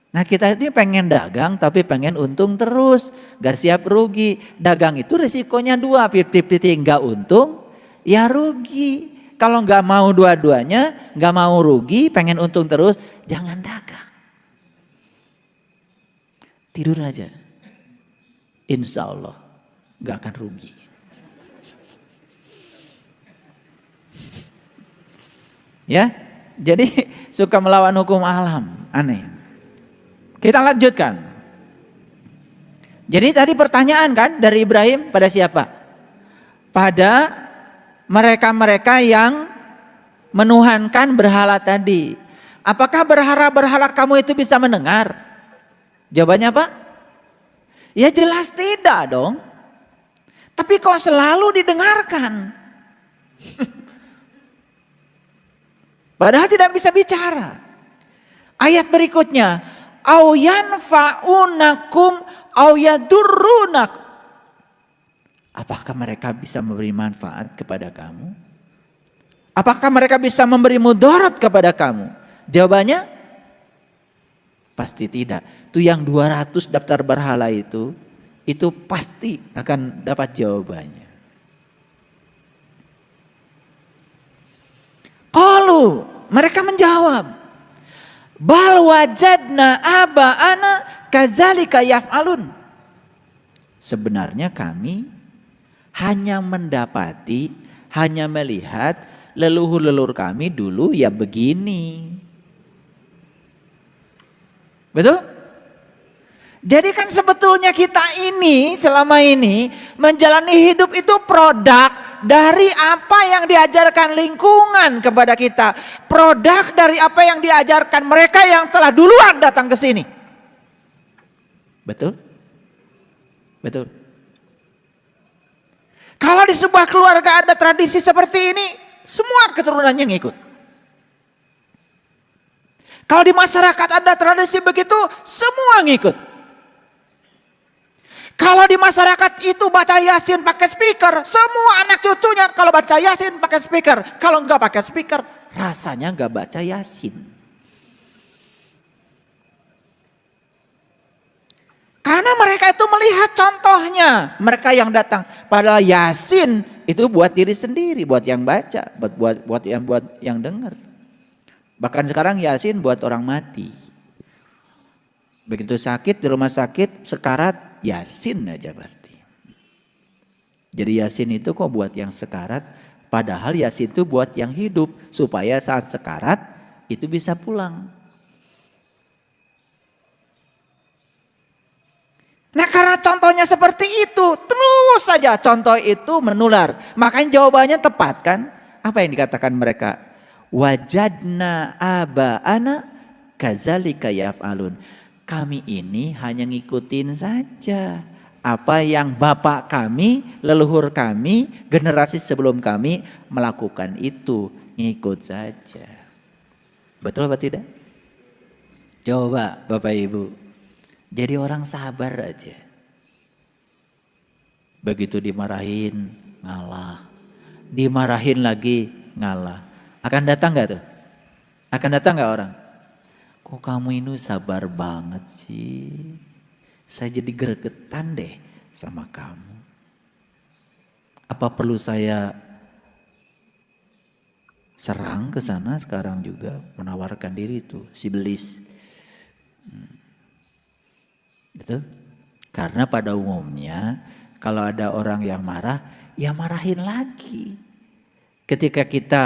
Nah kita ini pengen dagang tapi pengen untung terus, gak siap rugi. Dagang itu risikonya dua, 50-50, gak untung, ya rugi. Kalau gak mau dua-duanya, gak mau rugi, pengen untung terus, jangan dagang. Tidur aja, insya Allah gak akan rugi. Ya, jadi suka melawan hukum alam, aneh. Kita lanjutkan. Jadi tadi pertanyaan kan dari Ibrahim pada siapa? Pada mereka-mereka yang menuhankan berhala tadi. Apakah berhala-berhala kamu itu bisa mendengar? Jawabannya apa? Ya jelas tidak dong. Tapi kok selalu didengarkan? Padahal tidak bisa bicara. Ayat berikutnya, au yanfa'unakum au yadurrunak. Apakah mereka bisa memberi manfaat kepada kamu? Apakah mereka bisa memberi mudarat kepada kamu? Jawabannya pasti tidak. Itu yang 200 daftar berhala itu pasti akan dapat jawabannya. Qalu, mereka menjawab, bal wajadna aba'ana kadzalika yaf'alun. Sebenarnya kami hanya mendapati, hanya melihat leluhur-leluhur kami dulu ya begini. Betul? Jadi kan sebetulnya kita ini selama ini menjalani hidup itu produk dari apa yang diajarkan lingkungan kepada kita. Produk dari apa yang diajarkan mereka yang telah duluan datang ke sini. Betul? Betul. Kalau di sebuah keluarga ada tradisi seperti ini, semua keturunannya ngikut. Kalau di masyarakat ada tradisi begitu, semua ngikut. Kalau di masyarakat itu baca Yasin pakai speaker, semua anak cucunya kalau baca Yasin pakai speaker. Kalau enggak pakai speaker, rasanya enggak baca Yasin. Karena mereka itu melihat contohnya, mereka yang datang. Padahal Yasin itu buat diri sendiri, buat yang baca, buat yang dengar. Bahkan sekarang Yasin buat orang mati. Begitu sakit di rumah sakit, sekarat, Yasin aja pasti. Jadi Yasin itu kok buat yang sekarat, padahal Yasin itu buat yang hidup, supaya saat sekarat itu bisa pulang. Nah karena contohnya seperti itu, terus saja contoh itu menular. Makanya jawabannya tepat kan? Apa yang dikatakan mereka? Wajadna aba'ana kazalika yaf'alun. Kami ini hanya ngikutin saja apa yang bapak kami, leluhur kami, generasi sebelum kami melakukan itu. Ngikut saja. Betul apa tidak? Coba Bapak Ibu. Jadi orang sabar aja. Begitu dimarahin, ngalah. Dimarahin lagi, ngalah. Akan datang gak tuh? Akan datang gak orang? Kok kamu ini sabar banget sih? Saya jadi gregetan deh sama kamu. Apa perlu saya serang ke sana sekarang juga? Menawarkan diri tuh, si belis. Betul? Karena pada umumnya kalau ada orang yang marah, ya marahin lagi. Ketika kita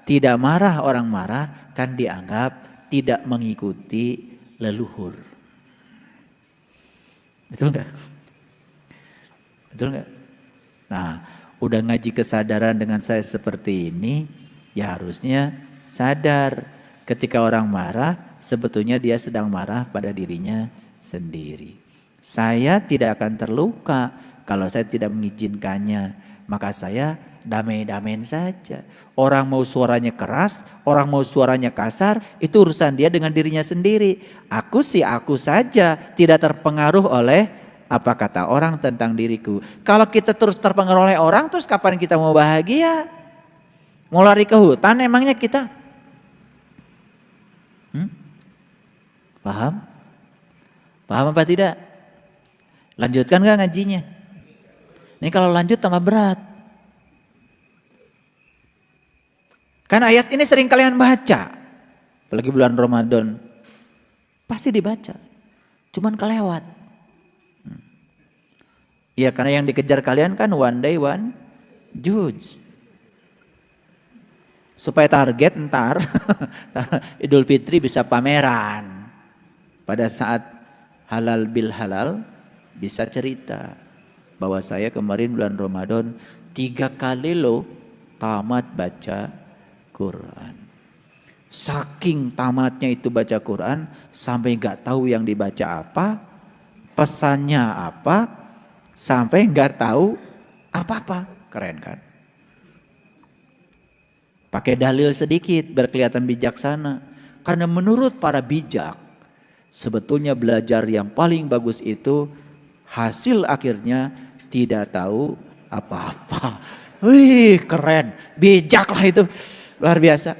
tidak marah, orang marah kan dianggap tidak mengikuti leluhur. Betul enggak? Betul enggak? Nah, udah ngaji kesadaran dengan saya seperti ini, ya harusnya sadar ketika orang marah, sebetulnya dia sedang marah pada dirinya sendiri. Saya tidak akan terluka kalau saya tidak mengizinkannya, maka saya damai-damain saja. Orang mau suaranya keras, orang mau suaranya kasar, itu urusan dia dengan dirinya sendiri. Aku sih aku saja, tidak terpengaruh oleh apa kata orang tentang diriku. Kalau kita terus terpengaruh oleh orang, terus kapan kita mau bahagia? Mau lari ke hutan emangnya kita? Paham? Paham apa tidak? Lanjutkan gak ngajinya? Ini kalau lanjut tambah berat. Kan ayat ini sering kalian baca. Apalagi bulan Ramadan. Pasti dibaca. Cuman kelewat. Iya karena yang dikejar kalian kan one day one judge. Supaya target ntar Idul Fitri bisa pameran. Pada saat halal bil halal bisa cerita. Bahwa saya kemarin bulan Ramadan 3 kali loh tamat baca Quran. Saking tamatnya itu baca Quran sampai gak tahu yang dibaca apa, pesannya apa, sampai gak tahu apa-apa. Keren kan? Pakai dalil sedikit biar kelihatan bijaksana. Karena menurut para bijak, sebetulnya belajar yang paling bagus itu hasil akhirnya tidak tahu apa-apa. Wih keren, bijak lah itu. Luar biasa.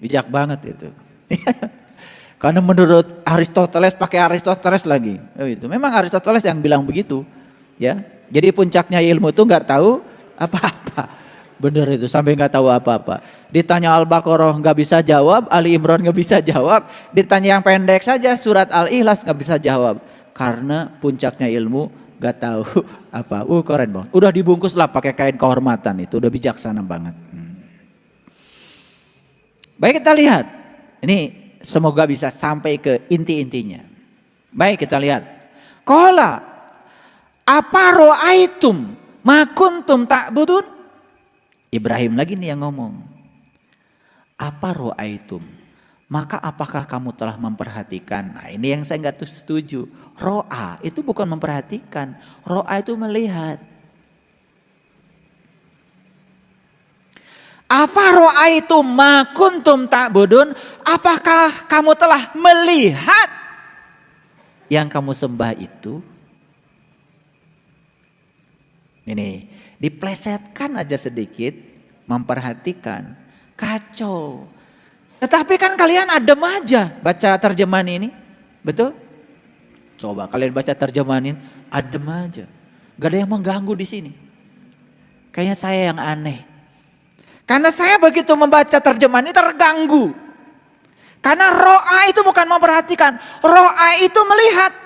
Bijak banget itu. Karena menurut Aristoteles, pakai Aristoteles lagi. Itu memang Aristoteles yang bilang begitu, ya. Jadi puncaknya ilmu itu nggak tahu apa-apa. Bener itu, sampai nggak tahu apa-apa. Ditanya Al-Baqarah nggak bisa jawab, Ali Imran nggak bisa jawab. Ditanya yang pendek saja surat Al-Ikhlas nggak bisa jawab. Karena puncaknya ilmu gak tahu apa. Keren banget. Udah dibungkus lah pakai kain kehormatan itu. Udah bijaksana banget. Baik kita lihat. Ini semoga bisa sampai ke inti-intinya. Baik kita lihat. Qala Apa ro'aitum ma kuntum ta'budun? Ibrahim lagi nih yang ngomong. Apa ro'aitum? Maka apakah kamu telah memperhatikan? Nah ini yang saya nggak setuju. Ro'a itu bukan memperhatikan. Ro'a itu melihat. Apa ro'aitum ma kuntum ta'budun? Apakah kamu telah melihat yang kamu sembah itu? Ini diplesetkan aja sedikit, memperhatikan, kacau. Tetapi kan kalian adem aja baca terjemahan ini, betul? Coba kalian baca terjemahan ini, adem aja, gak ada yang mengganggu di sini. Kayaknya saya yang aneh, karena saya begitu membaca terjemahan ini terganggu. Karena ro'a itu bukan memperhatikan, ro'a itu melihat.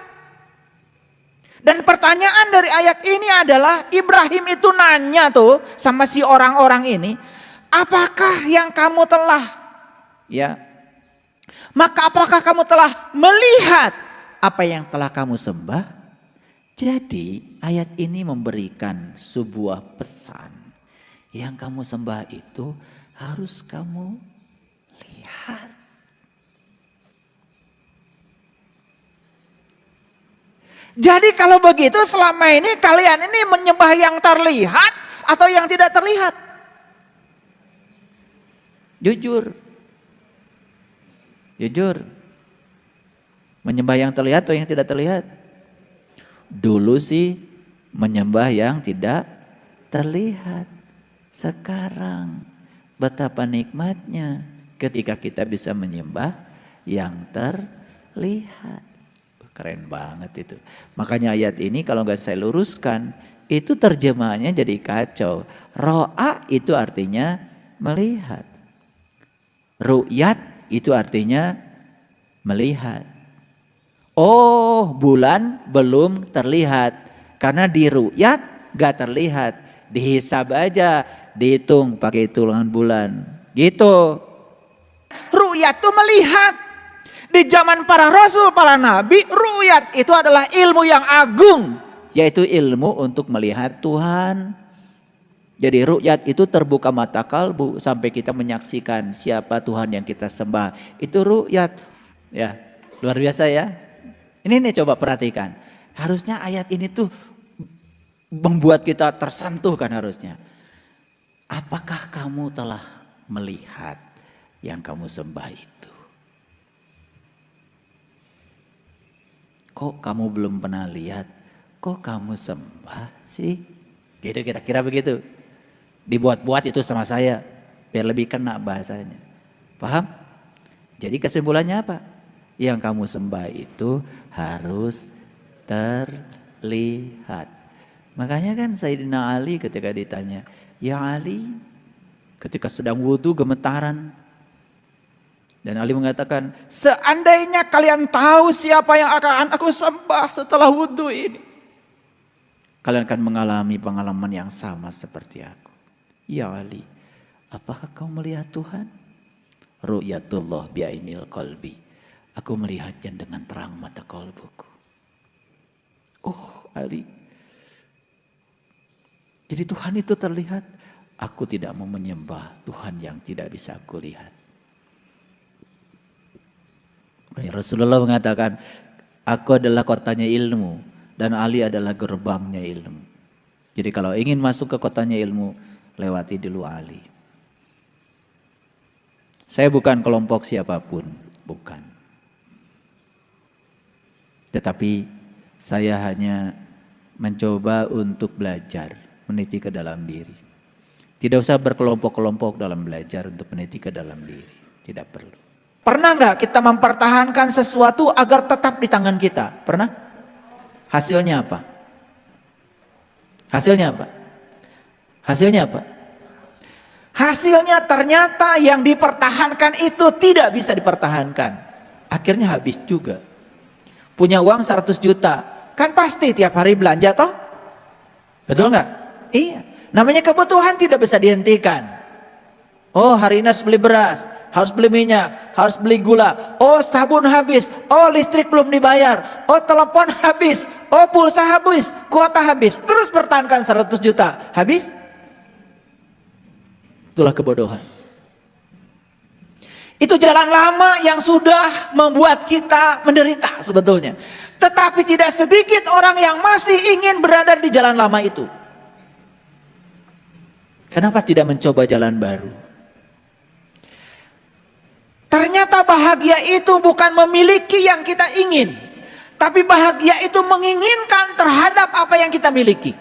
Dan pertanyaan dari ayat ini adalah Ibrahim itu nanya tuh sama si orang-orang ini, apakah yang kamu telah, ya, maka apakah kamu telah melihat apa yang telah kamu sembah? Jadi ayat ini memberikan sebuah pesan, yang kamu sembah itu harus kamu lihat. Jadi kalau begitu selama ini kalian ini menyembah yang terlihat atau yang tidak terlihat? Jujur. Jujur. Menyembah yang terlihat atau yang tidak terlihat? Dulu sih menyembah yang tidak terlihat. Sekarang betapa nikmatnya ketika kita bisa menyembah yang terlihat. Keren banget itu. Makanya ayat ini kalau nggak saya luruskan, itu terjemahannya jadi kacau. Ro'a itu artinya melihat. Ru'yat itu artinya melihat. Oh, bulan belum terlihat. Karena di ru'yat nggak terlihat. Dihisab aja, dihitung pakai hitungan bulan. Gitu. Ru'yat itu melihat. Di zaman para rasul, para nabi, ru'yat itu adalah ilmu yang agung. Yaitu ilmu untuk melihat Tuhan. Jadi ru'yat itu terbuka mata kalbu sampai kita menyaksikan siapa Tuhan yang kita sembah. Itu ru'yat. Ya, luar biasa ya. Ini nih coba perhatikan. Harusnya ayat ini tuh membuat kita tersentuh kan harusnya. Apakah kamu telah melihat yang kamu sembah itu? Kok kamu belum pernah lihat? Kok kamu sembah sih? Gitu kira-kira begitu. Dibuat-buat itu sama saya. Biar lebih kena bahasanya. Paham? Jadi kesimpulannya apa? Yang kamu sembah itu harus terlihat. Makanya kan Sayyidina Ali ketika ditanya. Ya Ali, ketika sedang wudhu gemetaran. Dan Ali mengatakan, seandainya kalian tahu siapa yang akan aku sembah setelah wudhu ini. Kalian akan mengalami pengalaman yang sama seperti aku. Ya Ali, apakah kau melihat Tuhan? Ru'yatullah bi'ainil qalbi. Aku melihatnya dengan terang mata kalbuku. Oh Ali. Jadi Tuhan itu terlihat. Aku tidak mau menyembah Tuhan yang tidak bisa aku lihat. Rasulullah mengatakan, aku adalah kotanya ilmu dan Ali adalah gerbangnya ilmu. Jadi kalau ingin masuk ke kotanya ilmu, lewati dulu Ali. Saya bukan kelompok siapapun, bukan. Tetapi saya hanya mencoba untuk belajar, meniti ke dalam diri. Tidak usah berkelompok-kelompok dalam belajar untuk meniti ke dalam diri, tidak perlu. Pernah nggak kita mempertahankan sesuatu agar tetap di tangan kita? Pernah? Hasilnya apa? Hasilnya apa? Hasilnya apa? Hasilnya ternyata yang dipertahankan itu tidak bisa dipertahankan. Akhirnya habis juga. Punya uang 100 juta. Kan pasti tiap hari belanja toh? Betul nggak? Iya. Namanya kebutuhan tidak bisa dihentikan. Oh hari ini harus beli beras. harus beli minyak, harus beli gula. Oh, sabun habis. Oh, listrik belum dibayar. Oh, telepon habis. Oh, pulsa habis, kuota habis. Terus pertahankan 100 juta. Habis? Itulah kebodohan. Itu jalan lama yang sudah membuat kita menderita sebetulnya. Tetapi tidak sedikit orang yang masih ingin berada di jalan lama itu. Kenapa tidak mencoba jalan baru? Ternyata bahagia itu bukan memiliki yang kita ingin, tapi bahagia itu menginginkan terhadap apa yang kita miliki.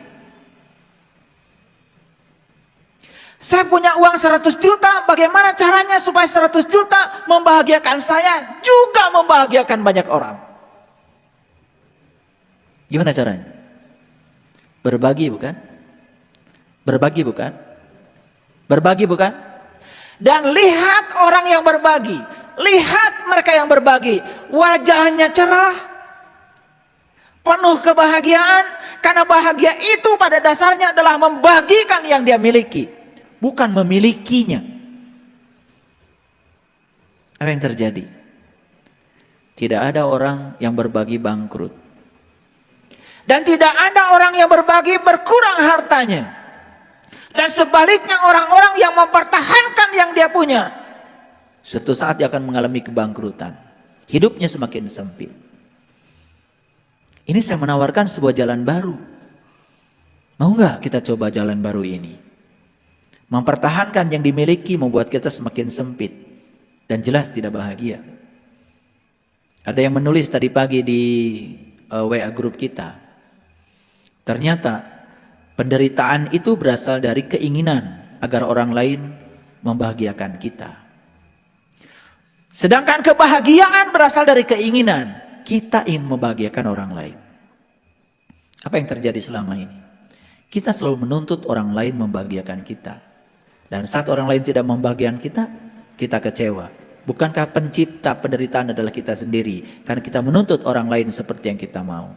Saya punya uang 100 juta, bagaimana caranya supaya 100 juta membahagiakan saya, juga membahagiakan banyak orang? Gimana caranya? Berbagi bukan? Berbagi bukan? Berbagi bukan? Dan lihat orang yang berbagi, lihat mereka yang berbagi, wajahnya cerah, penuh kebahagiaan, karena bahagia itu pada dasarnya adalah membagikan yang dia miliki, bukan memilikinya. Apa yang terjadi? Tidak ada orang yang berbagi bangkrut, dan tidak ada orang yang berbagi berkurang hartanya. Dan sebaliknya orang-orang yang mempertahankan yang dia punya, suatu saat dia akan mengalami kebangkrutan. Hidupnya semakin sempit. Ini saya menawarkan sebuah jalan baru. Mau nggak kita coba jalan baru ini? Mempertahankan yang dimiliki membuat kita semakin sempit. Dan jelas tidak bahagia. Ada yang menulis tadi pagi di WA grup kita. Ternyata penderitaan itu berasal dari keinginan agar orang lain membahagiakan kita. Sedangkan kebahagiaan berasal dari keinginan kita ingin membahagiakan orang lain. Apa yang terjadi selama ini? Kita selalu menuntut orang lain membahagiakan kita. Dan saat orang lain tidak membahagiakan kita, kita kecewa. Bukankah pencipta penderitaan adalah kita sendiri? Karena kita menuntut orang lain seperti yang kita mau.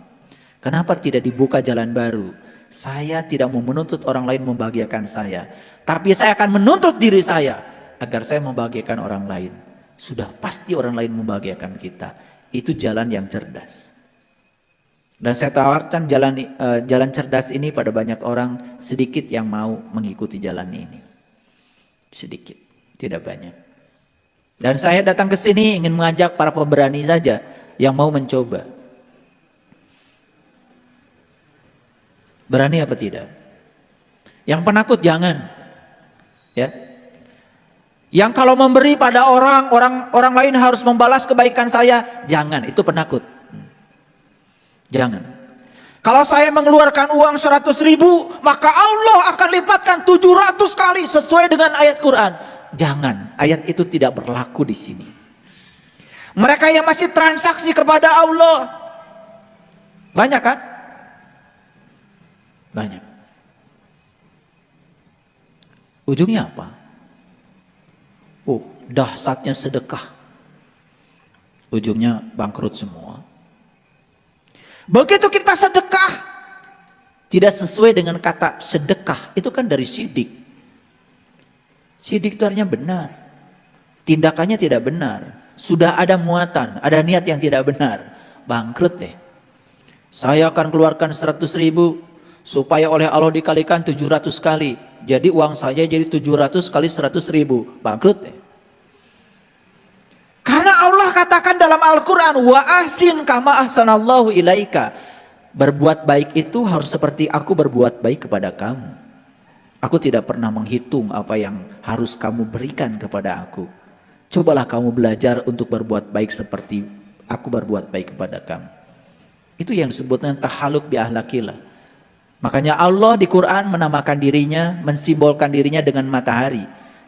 Kenapa tidak dibuka jalan baru? Saya tidak mau menuntut orang lain membahagiakan saya, tapi saya akan menuntut diri saya agar saya membahagiakan orang lain. Sudah pasti orang lain membahagiakan kita. Itu jalan yang cerdas. Dan saya tawarkan jalan cerdas ini pada banyak orang, sedikit yang mau mengikuti jalan ini. Sedikit, tidak banyak. Dan saya datang ke sini ingin mengajak para pemberani saja yang mau mencoba. Berani apa tidak? Yang penakut jangan. Ya. Yang kalau memberi pada orang lain harus membalas kebaikan saya, jangan, itu penakut. Jangan. Kalau saya mengeluarkan uang 100.000, maka Allah akan lipatkan 700 kali sesuai dengan ayat Quran. Jangan, ayat itu tidak berlaku di sini. Mereka yang masih transaksi kepada Allah, banyak kan? Banyak. Ujungnya apa? Oh, dahsyatnya sedekah. Ujungnya bangkrut semua. Begitu kita sedekah, tidak sesuai dengan kata sedekah, itu kan dari sidik. Sidik itu artinya benar. Tindakannya tidak benar. Sudah ada muatan, ada niat yang tidak benar. Bangkrut deh. Saya akan keluarkan 100.000 supaya oleh Allah dikalikan 700 kali. Jadi uang saya jadi 700 kali 100.000. Bangkrut deh. Karena Allah katakan dalam Al-Quran, wa ahsin kama ahsanallahu ilaika. Berbuat baik itu harus seperti aku berbuat baik kepada kamu. Aku tidak pernah menghitung apa yang harus kamu berikan kepada aku. Cobalah kamu belajar untuk berbuat baik seperti aku berbuat baik kepada kamu. Itu yang disebutnya tahaluk bi ahlakillah. Makanya Allah di Quran menamakan dirinya, mensimbolkan dirinya dengan matahari.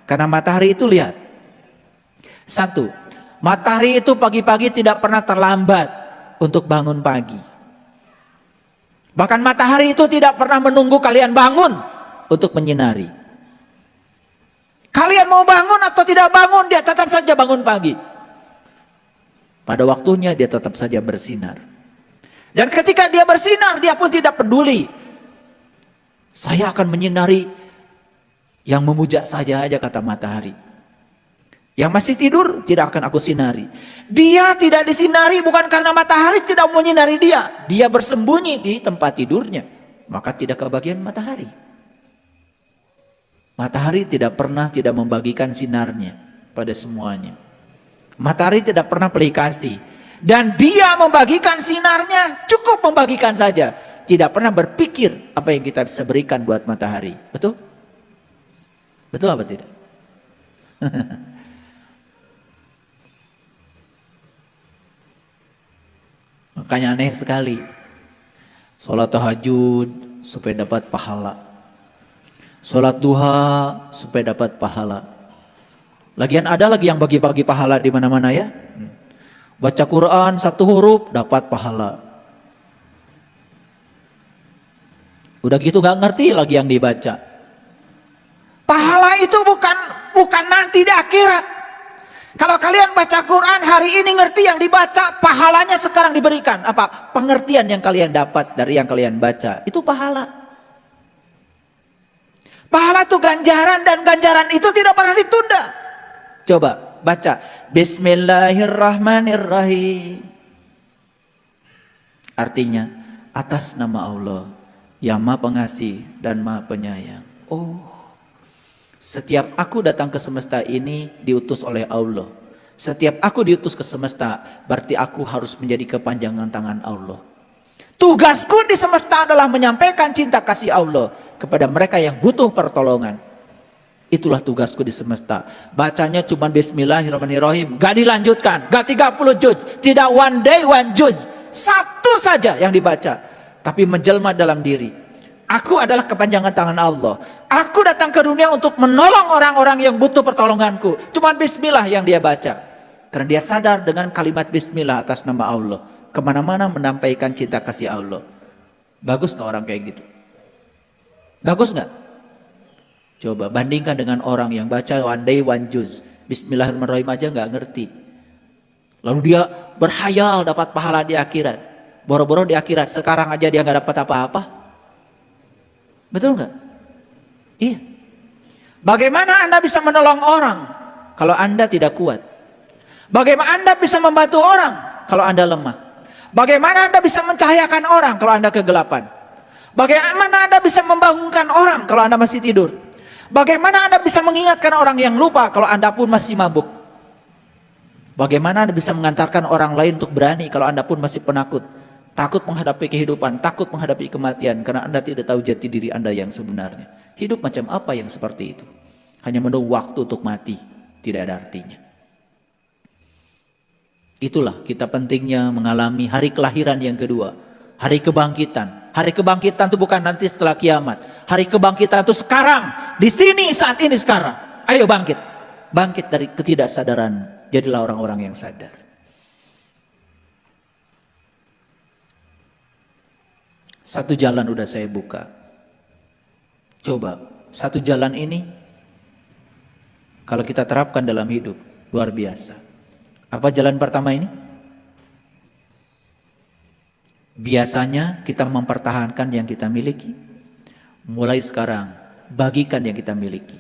Karena matahari itu lihat. Satu, matahari itu pagi-pagi tidak pernah terlambat untuk bangun pagi. Bahkan matahari itu tidak pernah menunggu kalian bangun untuk menyinari. Kalian mau bangun atau tidak bangun, dia tetap saja bangun pagi. Pada waktunya dia tetap saja bersinar. Dan ketika dia bersinar, dia pun tidak peduli. Saya akan menyinari yang memuja saja aja, kata matahari. Yang masih tidur tidak akan aku sinari. Dia tidak disinari bukan karena matahari tidak menyinari dia. Dia bersembunyi di tempat tidurnya. Maka tidak kebagian matahari. Matahari tidak pernah tidak membagikan sinarnya pada semuanya. Matahari tidak pernah pilih kasih. Dan dia membagikan sinarnya, cukup membagikan saja. Tidak pernah berpikir apa yang kita bisa berikan buat matahari. Betul? Betul apa tidak? Makanya aneh sekali. Sholat tahajud supaya dapat pahala. Sholat duha supaya dapat pahala. Lagian ada lagi yang bagi-bagi pahala di mana-mana ya. Baca Quran 1 huruf dapat pahala. Udah gitu gak ngerti lagi yang dibaca. Pahala itu bukan nanti di akhirat. Kalau kalian baca Quran hari ini ngerti yang dibaca, pahalanya sekarang diberikan. Apa? Pengertian yang kalian dapat dari yang kalian baca. Itu pahala. Pahala itu ganjaran, dan ganjaran itu tidak pernah ditunda. Coba baca Bismillahirrahmanirrahim. Artinya atas nama Allah yang Maha Pengasih dan Maha Penyayang. Oh, setiap aku datang ke semesta ini diutus oleh Allah. Setiap aku diutus ke semesta berarti aku harus menjadi kepanjangan tangan Allah. Tugasku di semesta adalah menyampaikan cinta kasih Allah kepada mereka yang butuh pertolongan. Itulah tugasku di semesta. Bacanya cuma Bismillahirrahmanirrahim. Gak dilanjutkan. Gak 30 juz. Tidak one day one juz. Satu saja yang dibaca. Tapi menjelma dalam diri. Aku adalah kepanjangan tangan Allah. Aku datang ke dunia untuk menolong orang-orang yang butuh pertolonganku. Cuma Bismillah yang dia baca. Karena dia sadar dengan kalimat Bismillah atas nama Allah. Kemana-mana menampaikan cinta kasih Allah. Bagus gak orang kayak gitu? Bagus gak? Coba bandingkan dengan orang yang baca one day one juz. Bismillahirrahmanirrahim aja gak ngerti. Lalu dia berhayal dapat pahala di akhirat. Boro-boro di akhirat. Sekarang aja dia gak dapat apa-apa. Betul gak? Iya. Bagaimana Anda bisa menolong orang kalau Anda tidak kuat? Bagaimana Anda bisa membantu orang kalau Anda lemah? Bagaimana Anda bisa mencahayakan orang kalau Anda kegelapan? Bagaimana Anda bisa membangunkan orang kalau Anda masih tidur? Bagaimana Anda bisa mengingatkan orang yang lupa kalau Anda pun masih mabuk? Bagaimana Anda bisa mengantarkan orang lain untuk berani kalau Anda pun masih penakut? Takut menghadapi kehidupan, takut menghadapi kematian karena Anda tidak tahu jati diri Anda yang sebenarnya. Hidup macam apa yang seperti itu? Hanya menunggu waktu untuk mati, tidak ada artinya. Itulah kita pentingnya mengalami hari kelahiran yang kedua, hari kebangkitan. Hari kebangkitan itu bukan nanti setelah kiamat. Hari kebangkitan itu sekarang, di sini, saat ini, sekarang. Ayo bangkit. Bangkit dari ketidaksadaran. Jadilah orang-orang yang sadar. Satu jalan udah saya buka. Coba, satu jalan ini kalau kita terapkan dalam hidup, luar biasa. Apa jalan pertama ini? Biasanya kita mempertahankan yang kita miliki. Mulai sekarang, bagikan yang kita miliki.